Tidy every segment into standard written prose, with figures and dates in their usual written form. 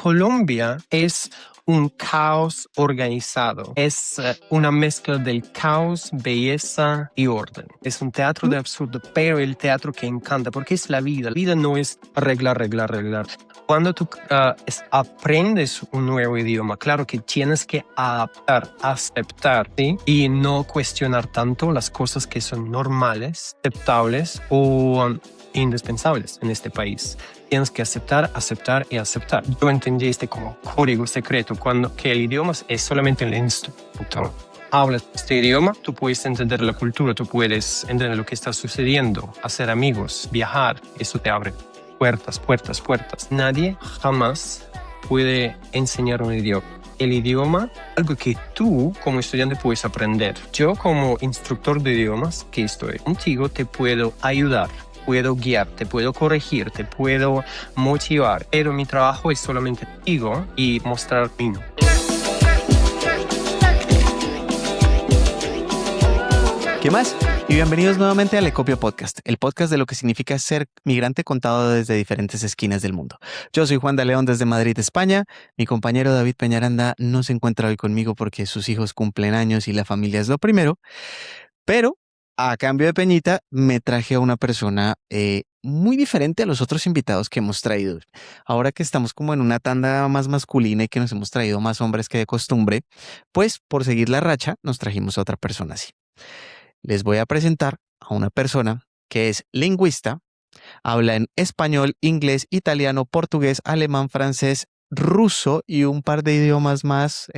Colombia es un caos organizado. Es una mezcla del caos, belleza y orden. Es un teatro de absurdo, pero el teatro que encanta, porque es la vida. La vida no es arreglar. Cuando tú aprendes un nuevo idioma, claro que tienes que adaptar, aceptar, ¿sí? Y no cuestionar tanto las cosas que son normales, aceptables o indispensables en este país. Tienes que aceptar y aceptar. Yo entendí este como código secreto que el idioma es solamente el instrumento. Hablas este idioma, tú puedes entender la cultura, tú puedes entender lo que está sucediendo, hacer amigos, viajar. Eso te abre puertas. Nadie jamás puede enseñar un idioma. El idioma, algo que tú como estudiante puedes aprender. Yo como instructor de idiomas que estoy contigo te puedo ayudar. Puedo guiar, te puedo corregir, te puedo motivar, pero mi trabajo es solamente contigo y mostrar el camino. ¿Qué más? Y bienvenidos nuevamente al Ecopio Podcast, el podcast de lo que significa ser migrante contado desde diferentes esquinas del mundo. Yo soy Juan de León desde Madrid, España. Mi compañero David Peñaranda no se encuentra hoy conmigo porque sus hijos cumplen años y la familia es lo primero, pero a cambio de Peñita me traje a una persona muy diferente a los otros invitados que hemos traído. Ahora que estamos como en una tanda más masculina y que nos hemos traído más hombres que de costumbre, pues por seguir la racha nos trajimos a otra persona así. Les voy a presentar a una persona que es lingüista, habla en español, inglés, italiano, portugués, alemán, francés, ruso y un par de idiomas más,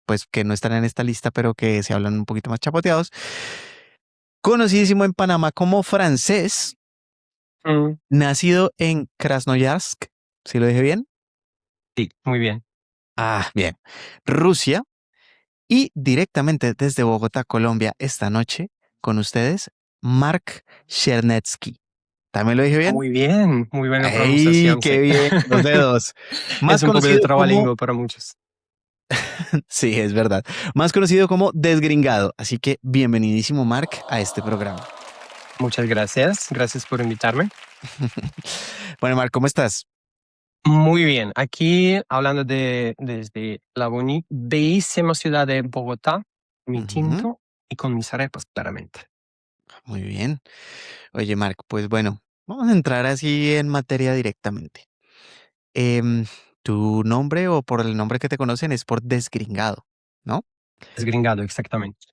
pues que no están en esta lista, pero que se hablan un poquito más chapoteados. Conocidísimo en Panamá como Francés, nacido en Krasnoyarsk, ¿sí lo dije bien? Sí, muy bien. Bien. Rusia y directamente desde Bogotá, Colombia, esta noche con ustedes, Mark Chernetsky. ¿También lo dije bien? Muy buena ¡Ey, pronunciación, qué sí. bien! Los dedos. Más Es un poco de conocido como... trabalengua para muchos. Sí, es verdad. Más conocido como Desgringado. Así que bienvenidísimo, Mark, a este programa. Muchas gracias. Gracias por invitarme. Bueno, Mark, ¿cómo estás? Muy bien. Aquí hablando desde la bellísima ciudad de Bogotá, mi tinto y con mis arepas, claramente. Muy bien. Oye, Mark, pues bueno, vamos a entrar así en materia directamente. Em, Tu nombre o por el nombre que te conocen es por Desgringado, ¿no? Desgringado, exactamente.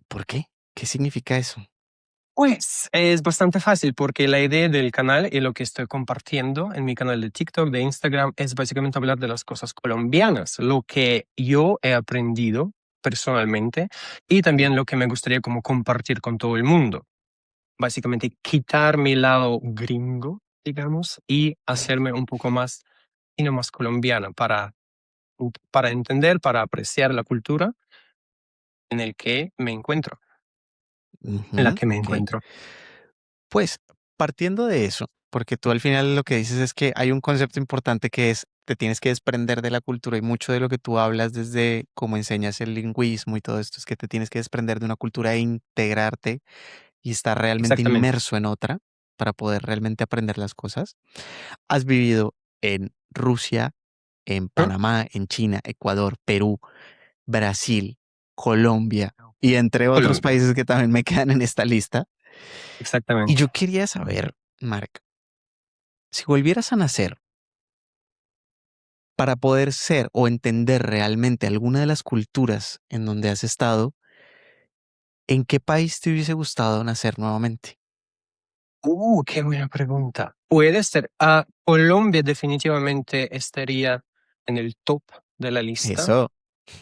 ¿Por qué? ¿Qué significa eso? Pues es bastante fácil porque la idea del canal y lo que estoy compartiendo en mi canal de TikTok, de Instagram, es básicamente hablar de las cosas colombianas, lo que yo he aprendido personalmente y también lo que me gustaría como compartir con todo el mundo. Básicamente quitar mi lado gringo, digamos, y hacerme un poco más, sino más colombiana para entender, para apreciar la cultura en el que me encuentro, en la que me Ok. encuentro. Pues partiendo de eso, porque tú al final lo que dices es que hay un concepto importante que es te tienes que desprender de la cultura y mucho de lo que tú hablas desde cómo enseñas el lingüismo y todo esto es que te tienes que desprender de una cultura e integrarte y estar realmente Exactamente. inmerso en otra para poder realmente aprender las cosas. Has vivido en Rusia, en ¿Mm? Panamá, en China, Ecuador, Perú, Brasil, Colombia y entre otros Colombia, países que también me quedan en esta lista. Y exactamente. yo quería saber, Mark, si volvieras a nacer para poder ser o entender realmente alguna de las culturas en donde has estado, ¿en qué país te hubiese gustado nacer nuevamente? Qué buena pregunta. Puede ser. Colombia definitivamente estaría en el top de la lista. Eso.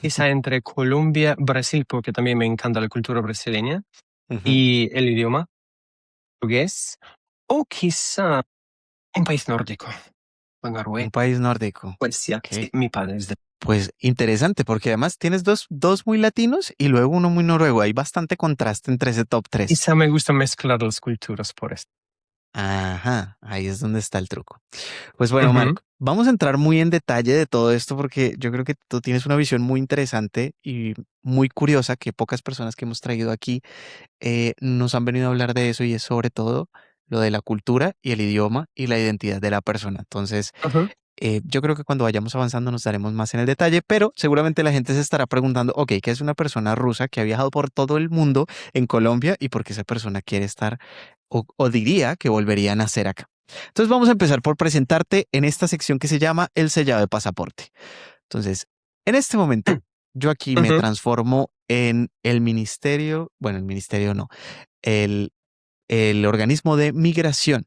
Quizá entre Colombia, Brasil, porque también me encanta la cultura brasileña Ujú. y el idioma portugués. O quizá un país nórdico, o Un Noruega, país nórdico. Suecia. Sí, Ok. mi padre es de... Pues interesante, porque además tienes dos muy latinos y luego uno muy noruego. Hay bastante contraste entre ese top 3. Quizá me gusta mezclar las culturas por esto. Ajá, ahí es donde está el truco. Pues bueno, Ujú. Marco, vamos a entrar muy en detalle de todo esto porque yo creo que tú tienes una visión muy interesante y muy curiosa que pocas personas que hemos traído aquí nos han venido a hablar de eso y es sobre todo lo de la cultura y el idioma y la identidad de la persona. Entonces, Ujú. Yo creo que cuando vayamos avanzando nos daremos más en el detalle, pero seguramente la gente se estará preguntando, ok, ¿qué es una persona rusa que ha viajado por todo el mundo en Colombia y por qué esa persona quiere estar o diría que volvería a nacer acá? Entonces vamos a empezar por presentarte en esta sección que se llama el sellado de pasaporte. Entonces, en este momento, yo aquí me Ujú. transformo en el ministerio, bueno, el ministerio no, el, el organismo de migración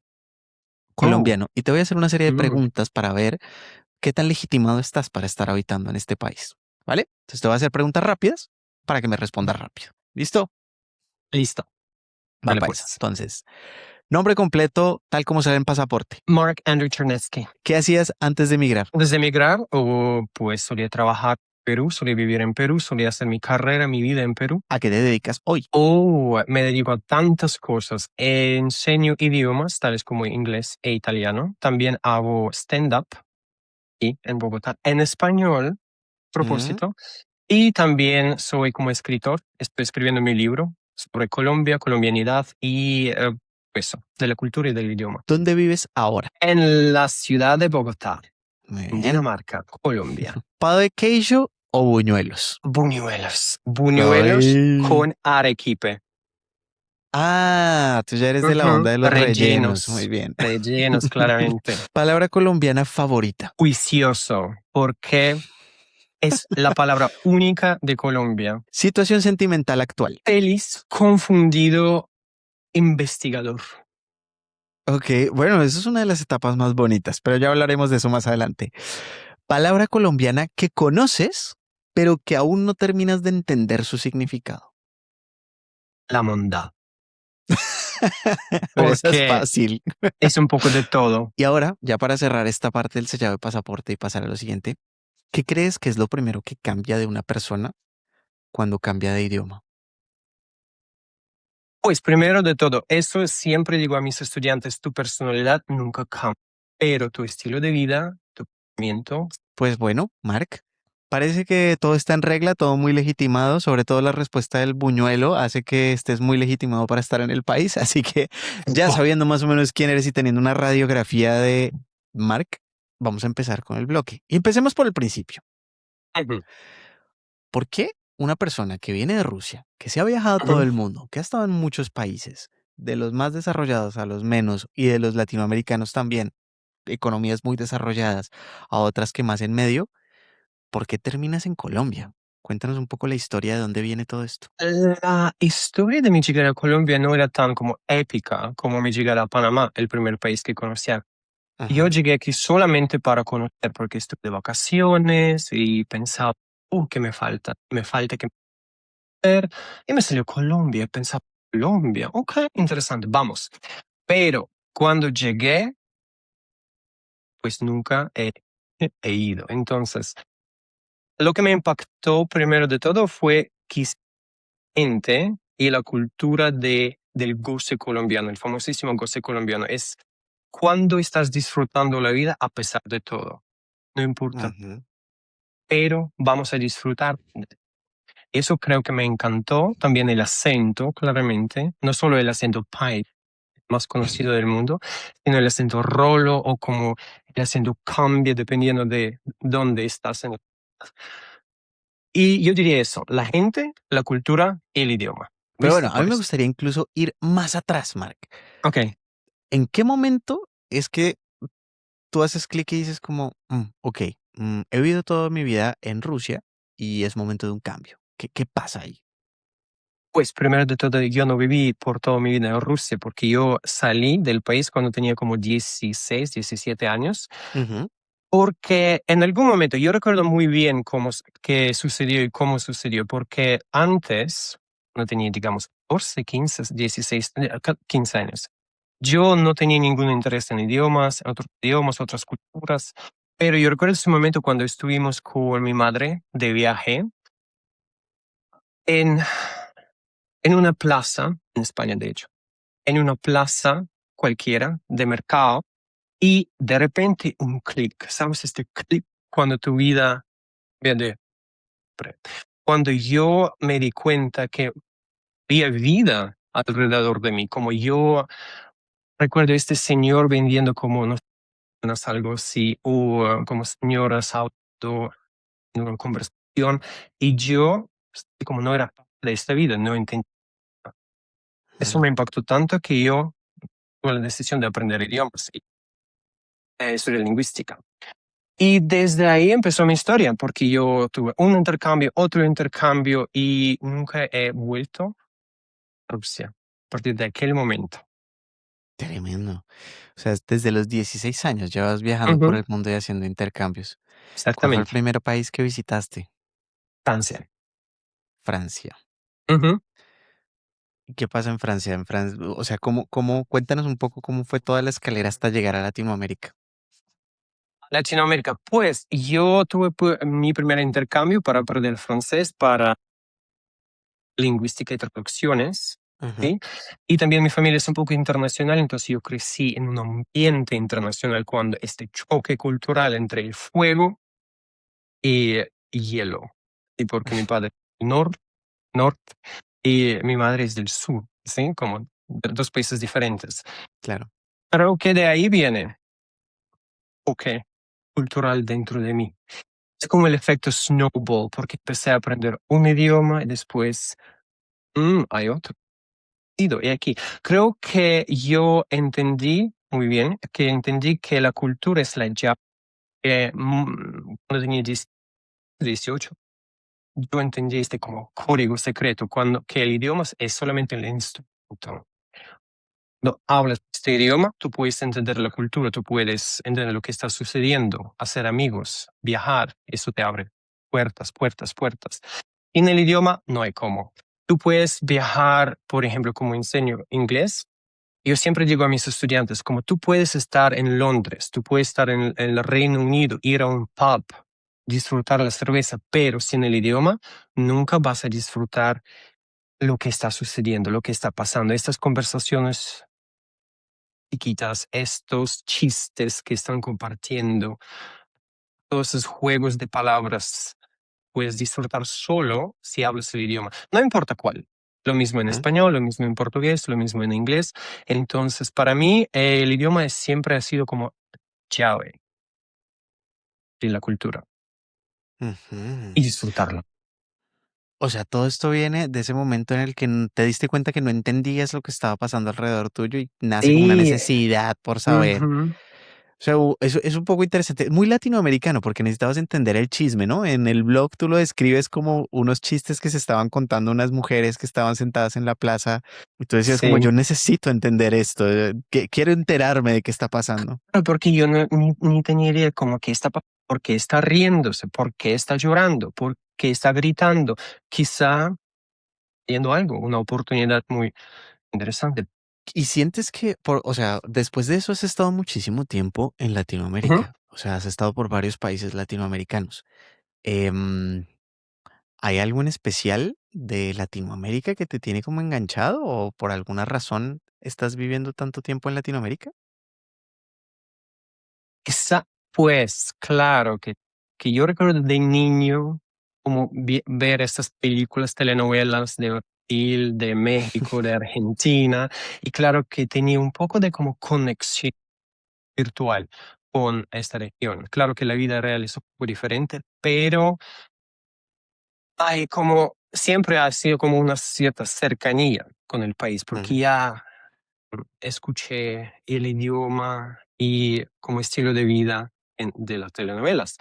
Oh, colombiano y te voy a hacer una serie de mm, preguntas para ver qué tan legitimado estás para estar habitando en este país, ¿vale? Entonces te voy a hacer preguntas rápidas para que me respondas rápido. ¿Listo? listo. Va Dale para esa. pues. Entonces, nombre completo, tal como sale en pasaporte. Mark Andrew Chernesky. ¿Qué hacías antes de emigrar? Antes de emigrar, pues solía trabajar en Perú, solía vivir en Perú, solía hacer mi carrera, mi vida en Perú. ¿A qué te dedicas hoy? Me dedico a tantas cosas. Enseño idiomas, tales como inglés e italiano. También hago stand-up y en Bogotá, en español, Mm. propósito. Y también soy como escritor. Estoy escribiendo mi libro sobre Colombia, colombianidad y eso, de la cultura y del idioma. ¿Dónde vives ahora? En la ciudad de Bogotá, Muy en bien. Dinamarca, Colombia. ¿Pavo de queijo o buñuelos? Buñuelos. Buñuelos Ay. con arequipe. Ah, tú ya eres de la Ujú. onda de los rellenos. Muy Rellenos. bien. Rellenos, claramente. Palabra colombiana favorita. Juicioso, porque es la palabra única de Colombia. Situación sentimental actual. Feliz, confundido, investigador. Ok, bueno, eso es una de las etapas más bonitas, pero ya hablaremos de eso más adelante. Palabra colombiana que conoces, pero que aún no terminas de entender su significado. La mondad. Pero esa es Porque fácil. es un poco de todo. Y ahora, ya para cerrar esta parte del sellado de pasaporte y pasar a lo siguiente, ¿qué crees que es lo primero que cambia de una persona cuando cambia de idioma? Pues primero de todo, eso siempre digo a mis estudiantes, tu personalidad nunca cambia, pero tu estilo de vida, tu pensamiento. Pues bueno, Mark, parece que todo está en regla, todo muy legitimado, sobre todo la respuesta del buñuelo hace que estés muy legitimado para estar en el país, así que ya Oh, sabiendo más o menos quién eres y teniendo una radiografía de Mark, vamos a empezar con el bloque. Y empecemos por el principio. ujú, ¿Por qué una persona que viene de Rusia, que se ha viajado a todo ujú. el mundo, que ha estado en muchos países, de los más desarrollados a los menos y de los latinoamericanos también, economías muy desarrolladas a otras que más en medio, ¿por qué terminas en Colombia? Cuéntanos un poco la historia de dónde viene todo esto. La historia de mi llegada a Colombia no era tan como épica como mi llegada a Panamá, el primer país que conocía. Yo Ajá. llegué aquí solamente para conocer, porque estuve de vacaciones y pensaba, ¿qué me falta? Me falta que ver. Y me salió Colombia. Y pensaba, Colombia, ok, interesante, vamos. Pero cuando llegué, pues nunca he ido. Entonces, lo que me impactó primero de todo fue quizá gente y la cultura del goce colombiano, el famosísimo goce colombiano. Es cuando estás disfrutando la vida a pesar de todo. No importa, Ujú. pero vamos a disfrutar. Eso creo que me encantó. También el acento, claramente. No solo el acento paisa, más conocido del mundo, sino el acento rolo o como el acento cambia dependiendo de dónde estás. Y yo diría eso, la gente, la cultura y el idioma. Pero bueno, ¿Viste? a mí Por me eso. gustaría incluso ir más atrás, Mark. Ok, ¿En qué momento es que tú haces clic y dices como, ok, he vivido toda mi vida en Rusia y es momento de un cambio? ¿Qué pasa ahí? pues primero de todo yo no viví por toda mi vida en Rusia porque yo salí del país cuando tenía como 16, 17 años. Ujú. Porque en algún momento, yo recuerdo muy bien qué sucedió y cómo sucedió, porque antes, no tenía, digamos, 14, 15, 16, 15 años. Yo no tenía ningún interés en idiomas, otras culturas, pero yo recuerdo ese momento cuando estuvimos con mi madre de viaje en, en una plaza, en España de hecho, en una plaza cualquiera de mercado, y de repente un clic, ¿sabes? Este clic cuando tu vida de cuando yo me di cuenta que había vida alrededor de mí, como yo recuerdo este señor vendiendo como, no algo así, o como señoras auto, una conversación, y yo, como no era parte de esta vida, no entendía. Eso Mm, me impactó tanto que yo tuve la decisión de aprender idiomas y estudiar lingüística. Y desde ahí empezó mi historia, porque yo tuve un intercambio, otro intercambio y nunca he vuelto a Rusia a partir de aquel momento. tremendo. O sea, desde los 16 años llevas viajando por Ujú, el mundo y haciendo intercambios. ¿Cuál fue el exactamente. primer país que visitaste? Francia. Francia. Ujú. ¿Y qué pasa en Francia? O sea, cuéntanos un poco cómo fue toda la escalera hasta llegar a Latinoamérica. Latinoamérica, pues yo tuve mi primer intercambio para aprender francés, para lingüística y traducciones, Ujú. ¿sí? Y también mi familia es un poco internacional, entonces yo crecí en un ambiente internacional cuando este choque cultural entre el fuego y hielo. Y porque mi padre es del norte y mi madre es del sur, ¿sí? Como dos países diferentes. Claro. Creo que de ahí viene choque cultural dentro de mí. Es como el efecto snowball, porque empecé a aprender un idioma y después hay otro. Y aquí, creo que yo entendí muy bien, que entendí que la cultura es la llave. Cuando tenía 18, yo entendí este como código secreto, que el idioma es solamente el instrumento. No hablas este idioma, tú puedes entender la cultura, tú puedes entender lo que está sucediendo, hacer amigos, viajar, eso te abre puertas, puertas, puertas. En el idioma no hay cómo. Tú puedes viajar, por ejemplo, como enseño inglés. Yo siempre digo a mis estudiantes, como tú puedes estar en Londres, tú puedes estar en el Reino Unido, ir a un pub, disfrutar la cerveza, pero sin el idioma nunca vas a disfrutar lo que está sucediendo, lo que está pasando. Estas conversaciones chiquitas, estos chistes que están compartiendo, todos esos juegos de palabras, puedes disfrutar solo si hablas el idioma, no importa cuál. Lo mismo en Ujú. español, lo mismo en portugués, lo mismo en inglés. Entonces, para mí, el idioma siempre ha sido como llave de la cultura Ujú. y disfrutarlo. O sea, todo esto viene de ese momento en el que te diste cuenta que no entendías lo que estaba pasando alrededor tuyo y nace como una Sí, necesidad por saber. ujú, O sea, eso es un poco interesante, muy latinoamericano, porque necesitabas entender el chisme, ¿no? En el blog tú lo describes como unos chistes que se estaban contando unas mujeres que estaban sentadas en la plaza, y tú decías como, yo sí. necesito entender esto, que quiero enterarme de qué está pasando. Claro, porque yo ni tenía idea como que está, por qué está riéndose, por qué está llorando, por qué está gritando. Quizá viendo algo, una oportunidad muy interesante. Y sientes que, o sea, después de eso has estado muchísimo tiempo en Ujú. Latinoamérica, o sea, has estado por varios países latinoamericanos. Em, ¿Hay algo en especial de Latinoamérica que te tiene como enganchado o por alguna razón estás viviendo tanto tiempo en Latinoamérica? Quizá, pues, claro que yo recuerdo de niño como ver estas películas, telenovelas de Brasil, de México, de Argentina, y claro que tenía un poco de como conexión virtual con esta región. Claro que la vida real es un poco diferente, pero hay como siempre ha sido como una cierta cercanía con el país, porque Ujú, ya escuché el idioma y como estilo de vida de las telenovelas.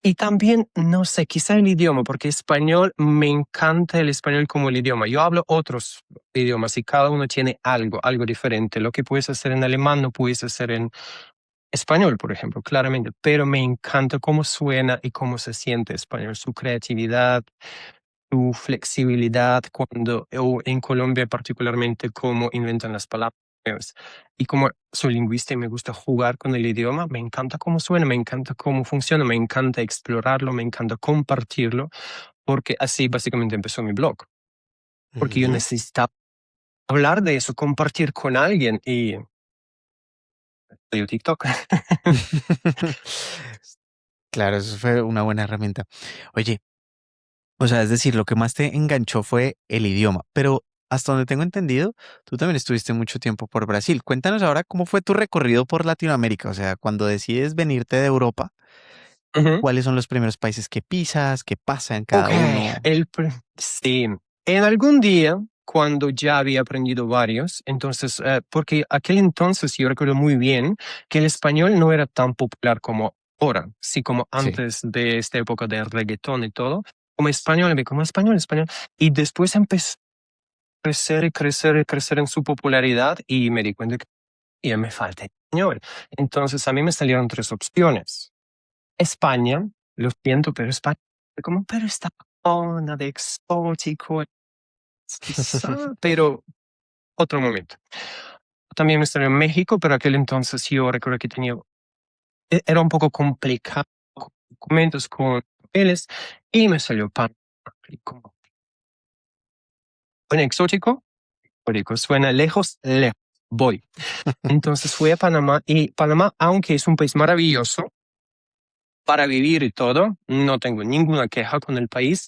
Y también, no sé, quizá el idioma, porque español, me encanta el español como el idioma. Yo hablo otros idiomas y cada uno tiene algo diferente. Lo que puedes hacer en alemán no puedes hacer en español, por ejemplo, claramente, pero me encanta cómo suena y cómo se siente español, su creatividad, su flexibilidad o en Colombia particularmente, cómo inventan las palabras nuevas. Y como soy lingüista y me gusta jugar con el idioma, me encanta cómo suena, me encanta cómo funciona, me encanta explorarlo, me encanta compartirlo, porque así básicamente empezó mi blog, porque yo ujú. necesitaba hablar de eso, compartir con alguien y salió TikTok. Claro, eso fue una buena herramienta. Oye, o sea, es decir, lo que más te enganchó fue el idioma, pero hasta donde tengo entendido, tú también estuviste mucho tiempo por Brasil. Cuéntanos ahora cómo fue tu recorrido por Latinoamérica. O sea, cuando decides venirte de Europa, Ujú. ¿cuáles son los primeros países que pisas? ¿Qué pasa en Ok, cada uno? sí. En algún día, cuando ya había aprendido varios, entonces, porque aquel entonces yo recuerdo muy bien que el español no era tan popular como ahora, sí, como Sí. antes de esta época de reggaetón y todo, como español, como español, español, y después empezó a crecer y crecer y crecer en su popularidad y me di cuenta que ya me falta español. Entonces a mí me salieron tres opciones. España, lo siento, pero España, como, pero esta zona de exótico, quizá, pero otro momento. También me salió México, pero aquel entonces yo recuerdo que tenía, era un poco complicado con documentos, con papeles, y me salió Panamá. Y como, suena exótico, exótico, suena lejos, lejos, voy. Entonces fui a Panamá y Panamá, aunque es un país maravilloso para vivir y todo, no tengo ninguna queja con el país,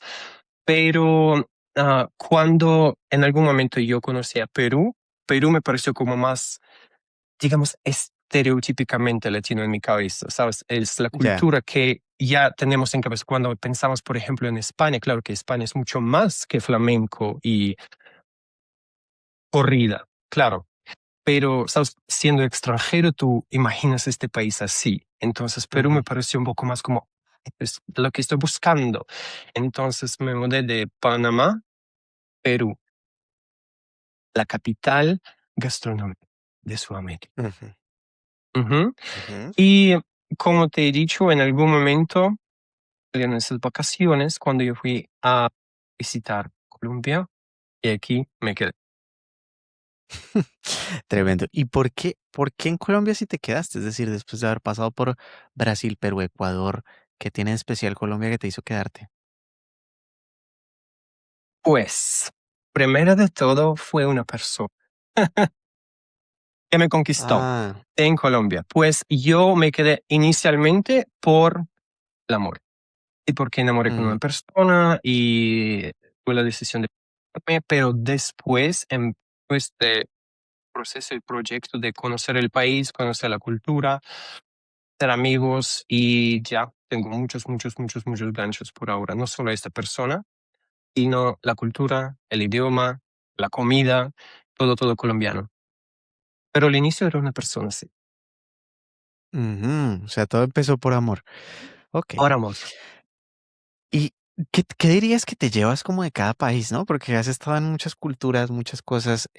pero cuando en algún momento yo conocí a Perú, Perú me pareció como más, digamos, estereotípicamente latino en mi cabeza, ¿sabes? Es la Ya. cultura que ya tenemos en cabeza cuando pensamos, por ejemplo, en España. Claro que España es mucho más que flamenco y corrida, claro. Pero, ¿sabes? Siendo extranjero, tú imaginas este país así. Entonces, Perú me Ujú. pareció un poco más como, es lo que estoy buscando. Entonces, me mudé de Panamá, Perú, la capital gastronómica de Sudamérica. Ujú, Ujú. ujú. Y como te he dicho, en algún momento, en esas vacaciones, cuando yo fui a visitar Colombia, y aquí me quedé. Tremendo. ¿Y por qué en Colombia sí te quedaste? Es decir, después de haber pasado por Brasil, Perú, Ecuador, ¿qué tiene en especial Colombia que te hizo quedarte? Pues, primero de todo, fue una persona que me conquistó Ah, en Colombia. Pues yo me quedé inicialmente por el amor. Y porque enamoré con ujú, una persona y tuve la decisión de casarme, pero después empezó este proceso y proyecto de conocer el país, conocer la cultura, ser amigos y ya tengo muchos, muchos, muchos, muchos ganchos por ahora. No solo esta persona, sino la cultura, el idioma, la comida, todo, todo colombiano. Pero al inicio era una persona, sí. ujú. O sea, todo empezó por amor. Ok. Ahora amor. ¿Y qué dirías que te llevas como de cada país, no? Porque has estado en muchas culturas, muchas cosas.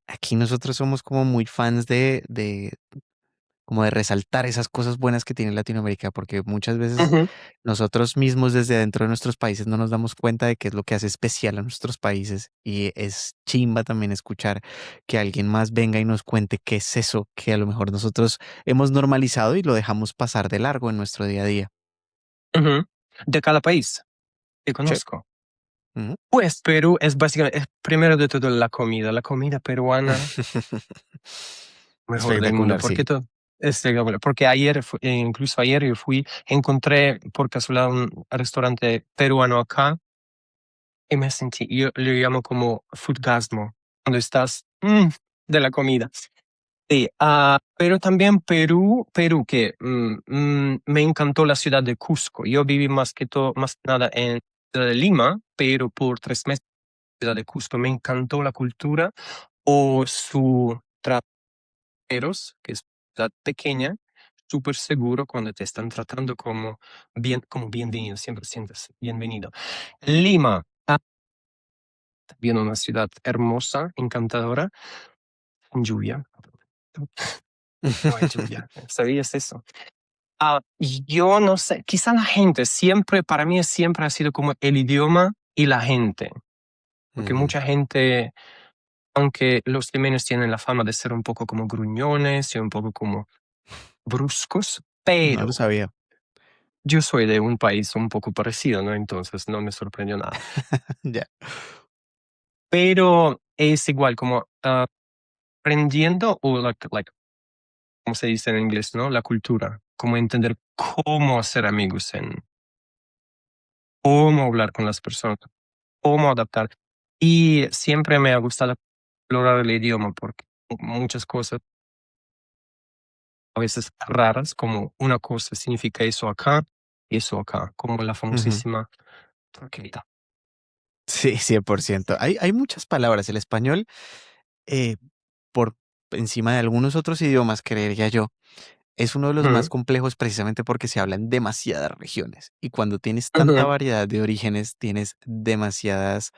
Aquí nosotros somos como muy fans de como de resaltar esas cosas buenas que tiene Latinoamérica, porque muchas veces Ujú, nosotros mismos desde dentro de nuestros países no nos damos cuenta de qué es lo que hace especial a nuestros países y es chimba también escuchar que alguien más venga y nos cuente qué es eso que a lo mejor nosotros hemos normalizado y lo dejamos pasar de largo en nuestro día a día. ujú. De cada país que Sí. conozco. Ujú. Pues Perú es básicamente, es primero de todo la comida peruana, mejor del mundo, Espectacular, porque sí. todo es espectacular. Porque ayer, incluso ayer yo fui, encontré por casualidad un restaurante peruano acá y me sentí, yo lo llamo como foodgasmo, cuando estás de la comida. Sí, pero también Perú que me encantó la ciudad de Cusco. Yo viví más que todo, más que nada en la ciudad de Lima, pero por 3 meses en la ciudad de Cusco. Me encantó la cultura o su trateros, que es una ciudad pequeña, súper seguro cuando te están tratando como bien, como bienvenido, siempre sientes bienvenido. Lima, también una ciudad hermosa, encantadora, con lluvia. No hay lluvia, ¿sabías eso? Y yo no sé, quizá la gente siempre, para mí siempre ha sido como el idioma y la gente, porque Ujú. mucha gente, aunque los limeños tienen la fama de ser un poco como gruñones y un poco como bruscos, No lo pero sabía. yo soy de un país un poco parecido, ¿no? Entonces no me sorprendió nada. Ya. Pero es igual como aprendiendo o como se dice en inglés, ¿no? La cultura, como entender cómo hacer amigos, en cómo hablar con las personas, cómo adaptar. Y siempre me ha gustado explorar el idioma porque muchas cosas a veces raras, como una cosa significa eso acá y eso acá, como la Ujú. famosísima troqueta. Sí, 100%. Hay muchas palabras. El español, eh, por encima de algunos otros idiomas, creería yo, es uno de los más Ujú, complejos precisamente porque se habla en demasiadas regiones. Y cuando tienes tanta ujú. variedad de orígenes, tienes demasiados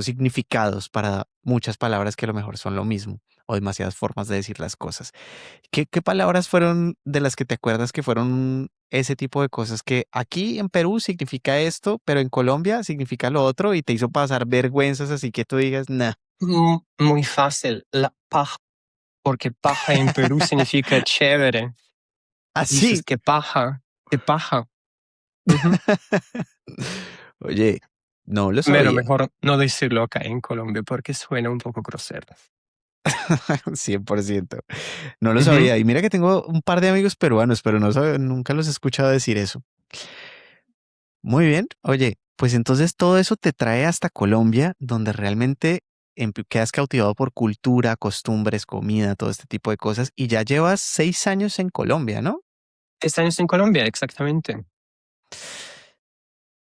significados para muchas palabras que a lo mejor son lo mismo, o demasiadas formas de decir las cosas. ¿Qué palabras fueron de las que te acuerdas que fueron ese tipo de cosas que aquí en Perú significa esto, pero en Colombia significa lo otro y te hizo pasar vergüenzas así que tú digas, nah, Muy fácil, la paja, porque paja en Perú significa chévere. Dices, así. qué paja, qué paja. Ujú. Oye, no lo Pero sabía. mejor no decirlo acá en Colombia porque suena un poco grosero. 100%. No lo Ujú. sabía. Y mira que tengo un par de amigos peruanos, pero nunca los he escuchado decir eso. Muy bien. Oye, pues entonces todo eso te trae hasta Colombia, donde realmente quedas cautivado por cultura, costumbres, comida, todo este tipo de cosas. Y ya llevas 6 años en Colombia, ¿no? 6 años en Colombia, exactamente.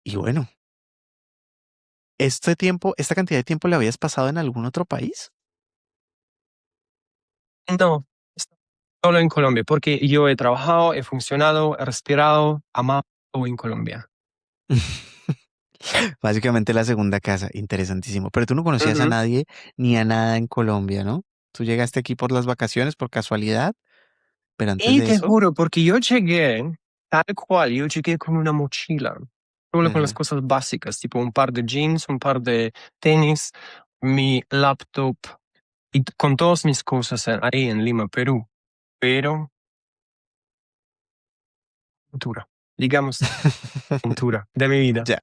Y bueno, esta cantidad de tiempo la habías pasado en algún otro país. No, solo en Colombia, porque yo he trabajado, he funcionado, he respirado, amado en Colombia. Básicamente la segunda casa, interesantísimo. Pero tú no conocías a Ujú. nadie ni a nada en Colombia, ¿no? Tú llegaste aquí por las vacaciones, por casualidad, pero antes Y de te eso, juro, porque yo llegué, tal cual, yo llegué con una mochila, solo con las ajá. cosas básicas, tipo un par de jeans, un par de tenis, mi laptop y con todas mis cosas ahí en Lima, Perú. Pero, aventura, digamos, aventura de mi vida. Ya,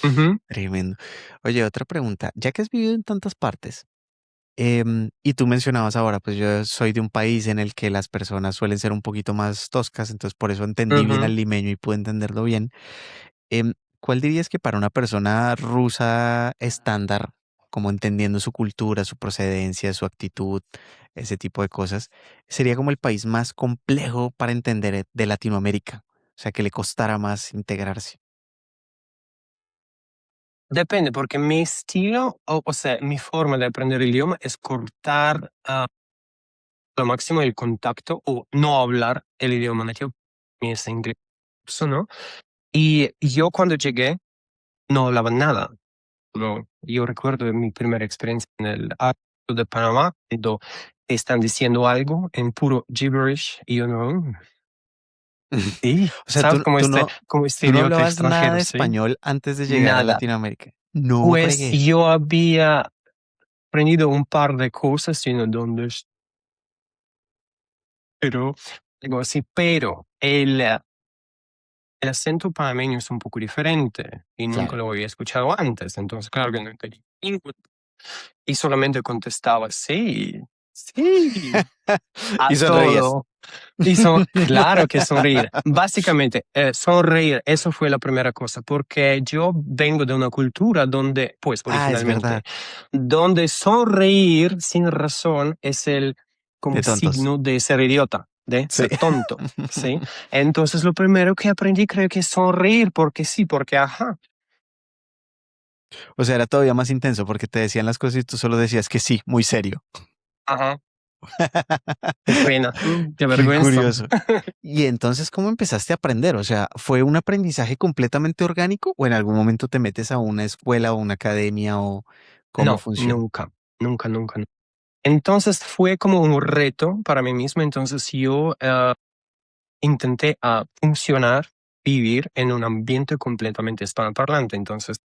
Ujú, tremendo. Oye, otra pregunta, ya que has vivido en tantas partes, y tú mencionabas ahora, pues yo soy de un país en el que las personas suelen ser un poquito más toscas, entonces por eso entendí bien ujú. al limeño y pude entenderlo bien. ¿Cuál dirías que para una persona rusa estándar, como entendiendo su cultura, su procedencia, su actitud, ese tipo de cosas, sería como el país más complejo para entender de Latinoamérica? O sea, que le costara más integrarse. Depende, porque mi estilo, o sea, mi forma de aprender el idioma es cortar lo máximo el contacto o no hablar el idioma nativo. Mi es inglés, ¿no? Y yo cuando llegué no hablaba nada. Yo recuerdo mi primera experiencia en el aeropuerto de Panamá, cuando te están diciendo algo en puro gibberish y yo no, sí, O sea, ¿sabes? Como este tú no idiota hablabas nada extranjero, de sí. español antes de llegar a Nada. Latinoamérica. No Pues fregué. yo había aprendido un par de cosas, sino donde pero, digo así, pero el acento panameño es un poco diferente y nunca Claro. lo había escuchado antes, entonces claro que no entendí ningún y solamente contestaba sí, sí, a Y sonreías. todo. Claro que sonreír. Básicamente, sonreír, eso fue la primera cosa, porque yo vengo de una cultura donde, pues Ah, es originalmente, verdad. donde sonreír sin razón es el como De tontos. signo de ser idiota, de Sí. ser tonto, ¿sí? Entonces lo primero que aprendí creo que es sonreír, porque sí, porque ajá, O sea, era todavía más intenso porque te decían las cosas y tú solo decías que sí, muy serio. ajá, qué pena, qué Qué vergüenza. curioso. Y entonces, ¿cómo empezaste a aprender? O sea, ¿fue un aprendizaje completamente orgánico o en algún momento te metes a una escuela o una academia o cómo No, funciona? nunca, nunca, nunca. Entonces fue como un reto para mí mismo. Entonces yo intenté funcionar, vivir en un ambiente completamente hispanoparlante. Entonces,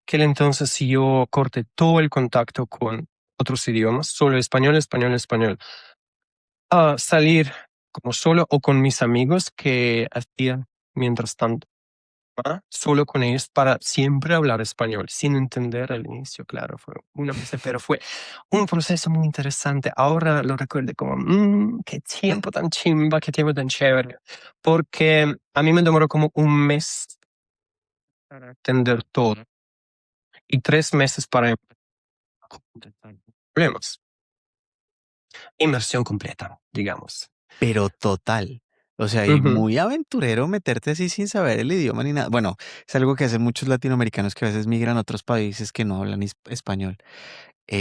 aquel entonces yo corté todo el contacto con otros idiomas, solo español, español, español. Salir como solo o con mis amigos que hacía mientras tanto solo con ellos para siempre hablar español, sin entender al inicio, claro, fue una vez, pero fue un proceso muy interesante. Ahora lo recuerdo como, qué tiempo tan chimba, qué tiempo tan chévere, porque a mí me demoró como un mes para entender todo. y 3 meses para problemas. Inmersión completa, digamos. Pero total. O sea, y Ujú, muy aventurero meterte así sin saber el idioma ni nada. Bueno, es algo que hacen muchos latinoamericanos que a veces migran a otros países que no hablan español.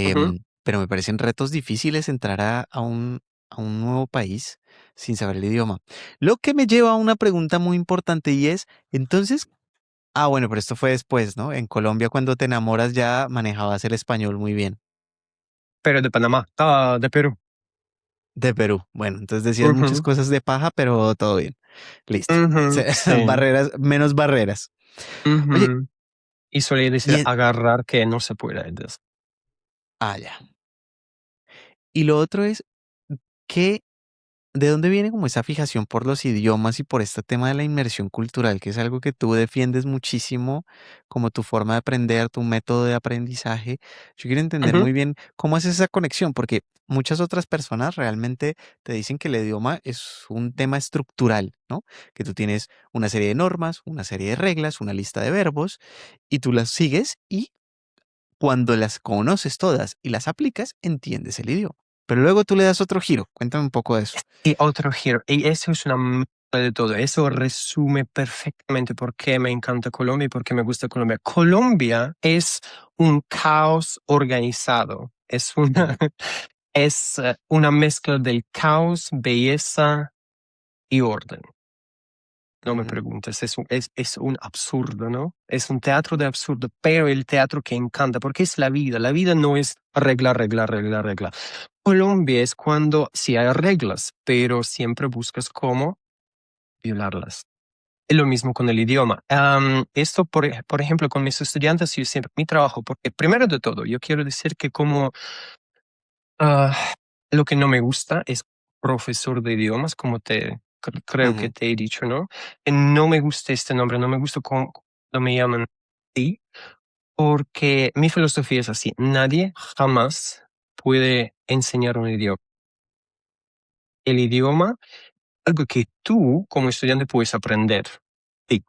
ujú. Pero me parecen retos difíciles entrar a un nuevo país sin saber el idioma. Lo que me lleva a una pregunta muy importante y es, entonces, bueno, pero esto fue después, ¿no? En Colombia, cuando te enamoras, ya manejabas el español muy bien. Pero de Panamá, de Perú. De Perú. Bueno, entonces decías muchas Ujú, cosas de paja, pero todo bien. Listo. ujú, sí. Barreras, menos barreras. Oye, Ujú. Y solía y decir agarrar que no se puede. ya. Y lo otro es que ¿de dónde viene como esa fijación por los idiomas y por este tema de la inmersión cultural, que es algo que tú defiendes muchísimo como tu forma de aprender, tu método de aprendizaje? Yo quiero entender Ujú, muy bien cómo haces esa conexión, porque muchas otras personas realmente te dicen que el idioma es un tema estructural, ¿no? Que tú tienes una serie de normas, una serie de reglas, una lista de verbos y tú las sigues y cuando las conoces todas y las aplicas, entiendes el idioma. Pero luego tú le das otro giro. Cuéntame un poco de eso. y otro giro. Y eso es una mezcla de todo. Eso resume perfectamente por qué me encanta Colombia y por qué me gusta Colombia. Colombia es un caos organizado. Ujú, Es una mezcla del caos, belleza y orden. No me ujú, preguntes, es un absurdo, ¿no? Es un teatro de absurdo, pero el teatro que encanta, porque es la vida. La vida no es regla, regla, regla, regla. Colombia es cuando sí hay reglas, pero siempre buscas cómo violarlas. Es lo mismo con el idioma. Esto, por ejemplo, con mis estudiantes, yo siempre, mi trabajo, porque primero de todo, yo quiero decir que como lo que no me gusta es profesor de idiomas, como creo que ujú. te he dicho, ¿no? No me gusta este nombre, no me gusta cómo me llaman así, porque mi filosofía es así, nadie jamás puede enseñar un idioma. El idioma algo que tú como estudiante puedes aprender, sí,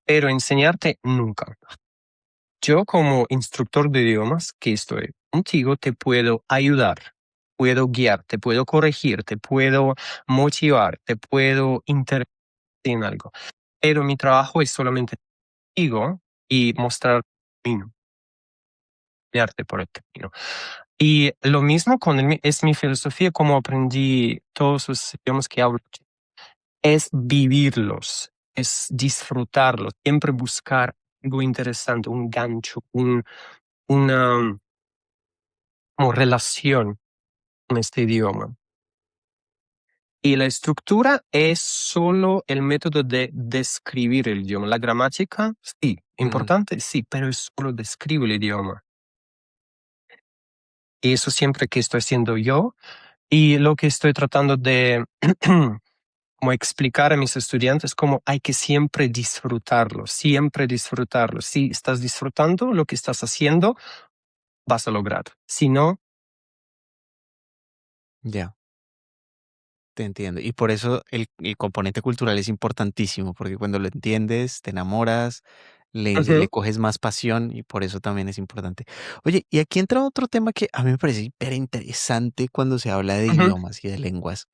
pero enseñarte nunca. Yo como instructor de idiomas que estoy contigo te puedo ayudar, puedo guiar, te puedo corregir, te puedo motivar, te puedo intervenir en algo, pero mi trabajo es solamente contigo y mostrar el camino, guiarte por el camino. Y lo mismo es mi filosofía como aprendí todos los idiomas que hablo es vivirlos, es disfrutarlos, siempre buscar algo interesante, un gancho, una como relación con este idioma. Y la estructura es solo el método de describir el idioma. La gramática, sí, Ujú. importante, sí, pero es solo describe el idioma. Y eso siempre que estoy haciendo yo. Y lo que estoy tratando de como explicar a mis estudiantes cómo hay que siempre disfrutarlo, siempre disfrutarlo. Si estás disfrutando lo que estás haciendo, vas a lograr. Si no, Ya, te entiendo. Y por eso el componente cultural es importantísimo, porque cuando lo entiendes, te enamoras, le ujú, coges más pasión y por eso también es importante. Oye, y aquí entra otro tema que a mí me parece súper interesante cuando se habla de ujú, idiomas y de lenguas.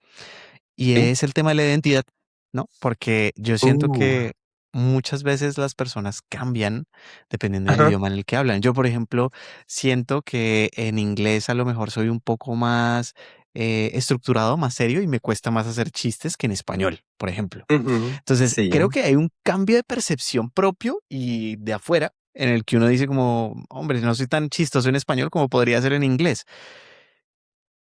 Y sí. es el tema de la identidad, ¿no? Porque yo siento Uh, que muchas veces las personas cambian dependiendo del ajá, idioma en el que hablan. Yo, por ejemplo, siento que en inglés a lo mejor soy un poco más estructurado, más serio y me cuesta más hacer chistes que en español, por ejemplo. ujú, Entonces, sí. creo que hay un cambio de percepción propio y de afuera en el que uno dice como, hombre, no soy tan chistoso en español como podría ser en inglés.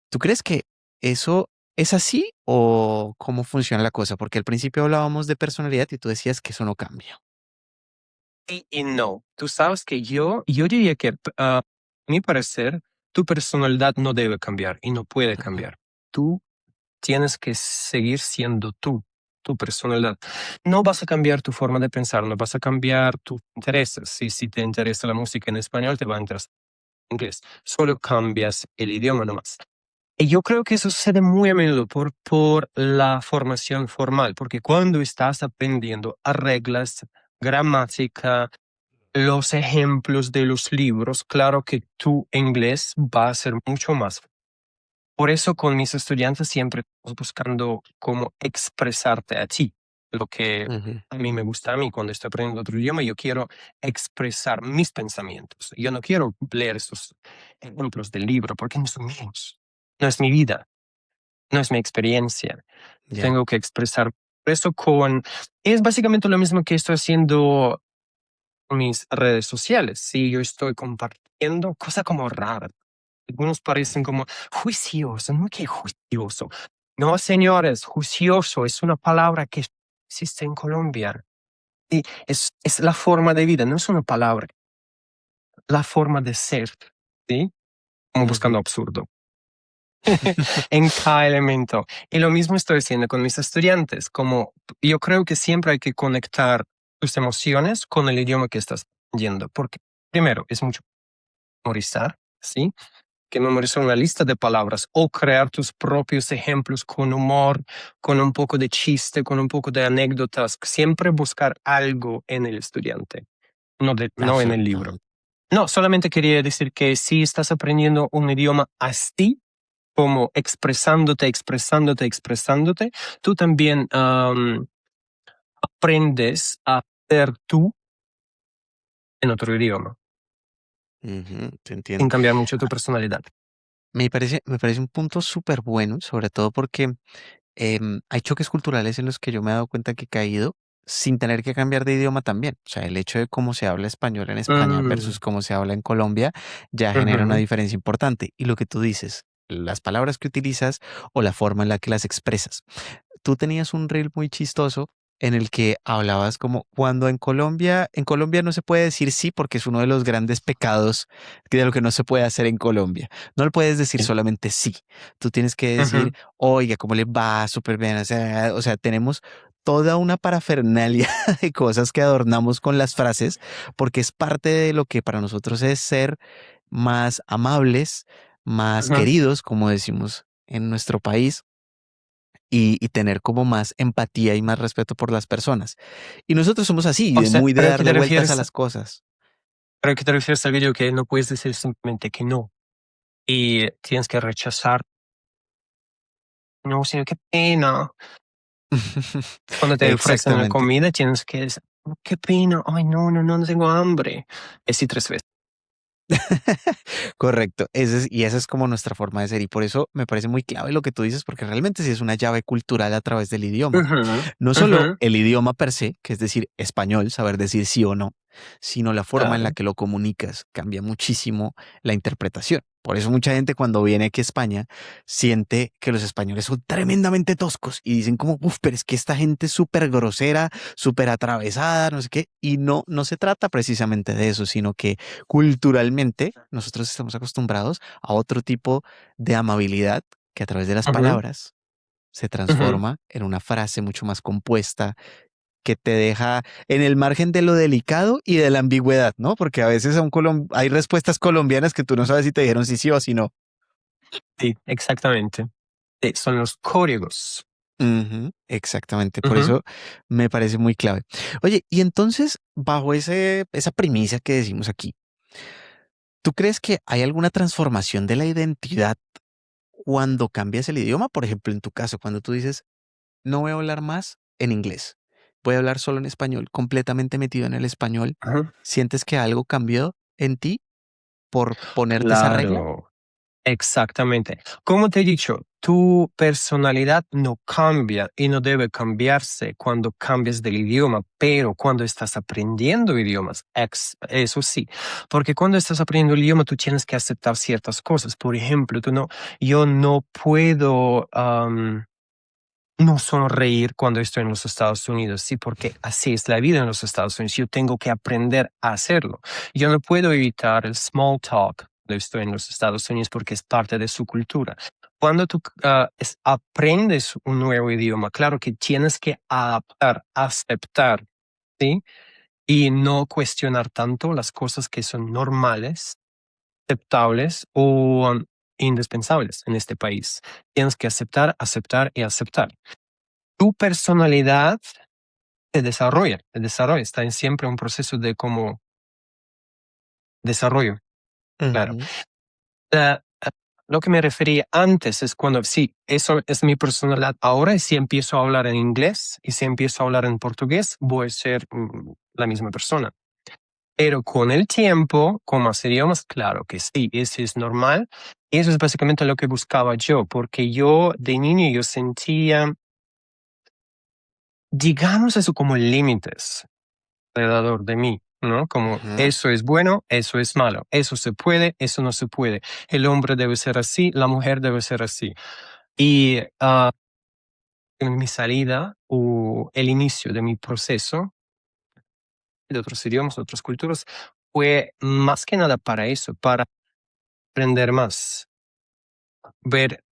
¿Tú crees que eso es así o cómo funciona la cosa? Porque al principio hablábamos de personalidad y tú decías que eso no cambia. Sí y no. Tú sabes que yo diría que, a mi parecer, tu personalidad no debe cambiar y no puede Ajá. cambiar. Tú tienes que seguir siendo tú, tu personalidad. No vas a cambiar tu forma de pensar, no vas a cambiar tus intereses. Si te interesa la música en español, te va a interesar en inglés. Solo cambias el idioma nomás. Y yo creo que eso sucede muy a menudo por la formación formal, porque cuando estás aprendiendo a reglas, gramática, los ejemplos de los libros, claro que tu inglés va a ser mucho más. Por eso con mis estudiantes siempre estamos buscando cómo expresarte a ti. Lo que Ujú. a mí me gusta a mí cuando estoy aprendiendo otro idioma, yo quiero expresar mis pensamientos. Yo no quiero leer estos ejemplos del libro porque no son míos. No es mi vida, no es mi experiencia. Ya. Tengo que expresar eso con... Es básicamente lo mismo que estoy haciendo en mis redes sociales. Sí, yo estoy compartiendo cosas como raras. Algunos parecen como juicioso, no que juicioso. No, señores, juicioso es una palabra que existe en Colombia. Y es la forma de vida, no es una palabra, la forma de ser, ¿sí? Como buscando Ujú. absurdo en cada elemento. Y lo mismo estoy haciendo con mis estudiantes, como yo creo que siempre hay que conectar tus emociones con el idioma que estás aprendiendo, porque primero es mucho memorizar, ¿sí? Que memorizar una lista de palabras o crear tus propios ejemplos con humor, con un poco de chiste, con un poco de anécdotas. Siempre buscar algo en el estudiante, no en el libro. Absolutamente. No, solamente quería decir que si estás aprendiendo un idioma así, como expresándote, tú también aprendes a ser tú en otro idioma, Ujú, te entiendo. sin cambiar mucho tu personalidad. Me parece un punto súper bueno, sobre todo porque hay choques culturales en los que yo me he dado cuenta que he caído sin tener que cambiar de idioma también. O sea, el hecho de cómo se habla español en España Mm, versus cómo se habla en Colombia ya genera una ujú. diferencia importante. Y lo que tú dices, las palabras que utilizas o la forma en la que las expresas. Tú tenías un reel muy chistoso en el que hablabas como cuando en Colombia no se puede decir sí porque es uno de los grandes pecados de lo que no se puede hacer en Colombia. No le puedes decir Sí. solamente sí. Tú tienes que decir, Ujú, oiga, ¿cómo le va? Súper bien. O sea, tenemos toda una parafernalia de cosas que adornamos con las frases porque es parte de lo que para nosotros es ser más amables, más ujú. queridos, como decimos en nuestro país y tener como más empatía y más respeto por las personas. Y nosotros somos así, O de sea, muy de darle vueltas a las cosas. ¿pero qué te refieres al video que no puedes decir simplemente que no? Y tienes que rechazar. No, señor, qué pena. Cuando te ofrecen la Exactamente. comida, tienes que decir, "Oh, qué pena. Ay, no tengo hambre". Así 3 veces. Correcto. Y esa es como nuestra forma de ser. Y por eso me parece muy clave lo que tú dices, porque realmente sí es una llave cultural a través del idioma. Ujú, No ujú, solo el idioma per se, que es decir, español, saber decir sí o no, sino la forma en la claro. que lo comunicas cambia muchísimo la interpretación. Por eso mucha gente cuando viene aquí a España siente que los españoles son tremendamente toscos y dicen como, uff, pero es que esta gente es súper grosera, súper atravesada, no sé qué. Y no, no se trata precisamente de eso, sino que culturalmente nosotros estamos acostumbrados a otro tipo de amabilidad que a través de las Ujú, palabras se ujú. transforma en una frase mucho más compuesta que te deja en el margen de lo delicado y de la ambigüedad, ¿no? Porque a veces hay respuestas colombianas que tú no sabes si te dijeron sí sí o si no. Sí, exactamente. Son los códigos. Ujú, exactamente, por Ujú, eso me parece muy clave. Oye, y entonces, bajo esa premisa que decimos aquí, ¿tú crees que hay alguna transformación de la identidad cuando cambias el idioma? Por ejemplo, en tu caso, cuando tú dices, no voy a hablar más en inglés, voy a hablar solo en español, completamente metido en el español, ujú. ¿sientes que algo cambió en ti por ponerte esa regla? Claro. Exactamente. Como te he dicho, tu personalidad no cambia y no debe cambiarse cuando cambias del idioma, pero cuando estás aprendiendo idiomas, eso sí, porque cuando estás aprendiendo el idioma tú tienes que aceptar ciertas cosas. Por ejemplo, yo no puedo no sonreír cuando estoy en los Estados Unidos, sí, porque así es la vida en los Estados Unidos. Yo tengo que aprender a hacerlo. Yo no puedo evitar el small talk cuando estoy en los Estados Unidos porque es parte de su cultura. Cuando tú aprendes un nuevo idioma, claro que tienes que adaptar, aceptar, ¿sí? Y no cuestionar tanto las cosas que son normales, aceptables o indispensables en este país. Tienes que aceptar, aceptar y aceptar. Tu personalidad se desarrolla, está en siempre un proceso de como desarrollo, claro. Ujú. Lo que me refería antes es cuando, sí, eso es mi personalidad. Ahora, si empiezo a hablar en inglés y si empiezo a hablar en portugués, voy a ser la misma persona. Pero con el tiempo, con más idiomas, claro que sí, eso es normal. Y eso es básicamente lo que buscaba yo, porque yo de niño yo sentía, digamos eso como límites alrededor de mí, ¿no? Como Ujú. eso es bueno, eso es malo, eso se puede, eso no se puede. El hombre debe ser así, la mujer debe ser así. Y en mi salida o el inicio de mi proceso de otros idiomas, otras culturas, fue más que nada para eso, para aprender más, ver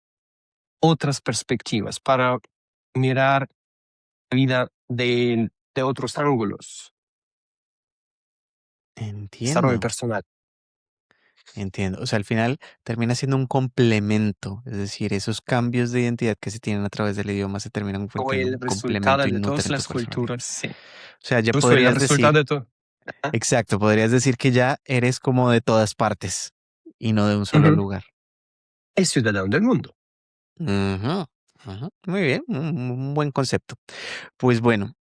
otras perspectivas, para mirar la vida de otros ángulos, desarrollo Entiendo, personal. entiendo. O sea, al final termina siendo un complemento, es decir, esos cambios de identidad que se tienen a través del idioma se terminan O volviendo un el resultado complemento y de todas nutren tu las personalidad. culturas, sí. O sea, ya Incluso el podrías resultado decir, de todo. exacto, podrías decir que ya eres como de todas partes y no de un solo lugar. El ciudadano del mundo. Ujú, ujú. Muy bien, un buen concepto. Pues bueno,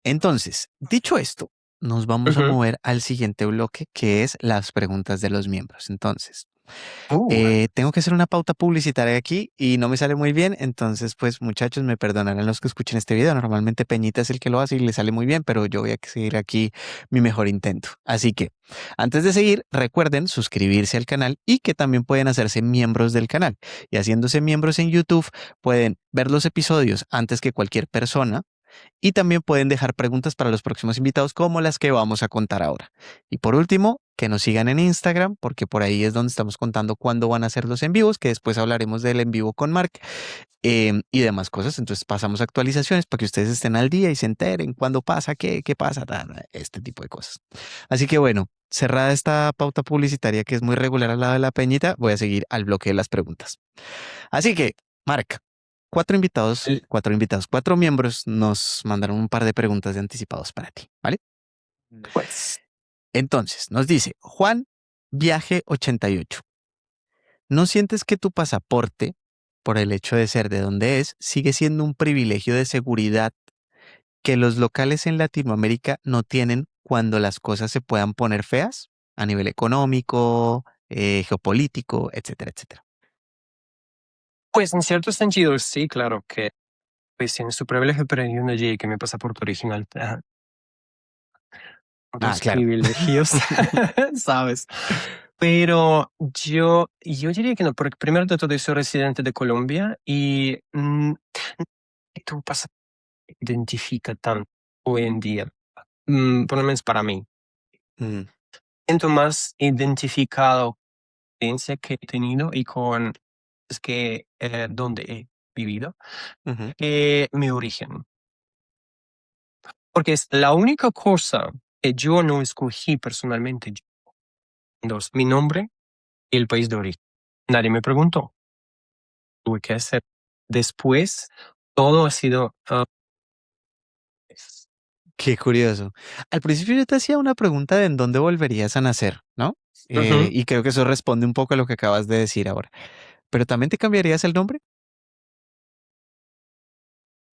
entonces, dicho esto, nos vamos a Ujú. mover al siguiente bloque, que es las preguntas de los miembros. Entonces, Uh, tengo que hacer una pauta publicitaria aquí y no me sale muy bien, entonces pues muchachos me perdonarán los que escuchen este video. Normalmente Peñita es el que lo hace y le sale muy bien, pero yo voy a seguir aquí mi mejor intento. Así que antes de seguir, recuerden suscribirse al canal y que también pueden hacerse miembros del canal. Y haciéndose miembros en YouTube pueden ver los episodios antes que cualquier persona y también pueden dejar preguntas para los próximos invitados como las que vamos a contar ahora. Y por último, que nos sigan en Instagram porque por ahí es donde estamos contando cuándo van a ser los en vivos, que después hablaremos del en vivo con Mark y demás cosas. Entonces pasamos actualizaciones para que ustedes estén al día y se enteren cuándo pasa, qué pasa, este tipo de cosas. Así que bueno, cerrada esta pauta publicitaria que es muy regular al lado de la peñita, voy a seguir al bloque de las preguntas. Así que, Mark, el- cuatro miembros nos mandaron un par de preguntas de anticipados para ti, ¿vale? pues, Entonces, nos dice Juan Viaje 88. ¿No sientes que tu pasaporte, por el hecho de ser de donde es, sigue siendo un privilegio de seguridad que los locales en Latinoamérica no tienen cuando las cosas se puedan poner feas a nivel económico, geopolítico, etcétera, etcétera? pues en cierto sentido sí, claro que pues tiene su privilegio, pero yo no llegué que mi pasaporte original. Ah, Otros claro. privilegios, ¿sabes? Pero yo diría que no, porque primero de todo soy residente de Colombia y tu pasaporte identifica tanto hoy en día, por lo menos para mí. Mm, Siento más identificado con la experiencia que he tenido y con es que donde he vivido ujú. que mi origen. Porque es la única cosa que yo no escogí personalmente. Dos, mi nombre y el país de origen. Nadie me preguntó, tuve que hacer. Después, todo ha sido... Qué curioso. Al principio yo te hacía una pregunta de en dónde volverías a nacer, ¿no? ujú, Y creo que eso responde un poco a lo que acabas de decir ahora. ¿Pero también te cambiarías el nombre?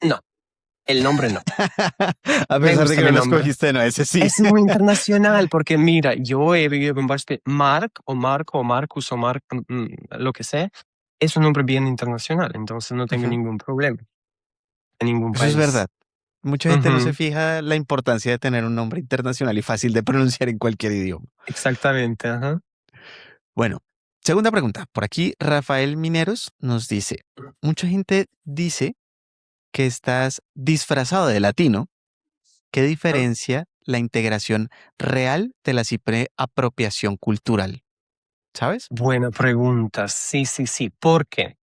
no, el nombre no. A Me pesar de gusta que no mi lo nombre. escogiste, no, ese sí. Es muy internacional porque mira, yo he vivido en varios países. Mark o Marco o Marcus o Mark, lo que sea, es un nombre bien internacional, entonces no tengo Ujú. ningún problema en ningún Eso es país. verdad. Mucha gente no se Ujú, fija la importancia de tener un nombre internacional y fácil de pronunciar en cualquier idioma. exactamente, ajá. Bueno, segunda pregunta. Por aquí Rafael Mineros nos dice, mucha gente dice que estás disfrazado de latino. ¿Qué diferencia la integración real de la simple apropiación cultural? ¿Sabes? Buena pregunta. Sí, sí, sí. ¿Por qué?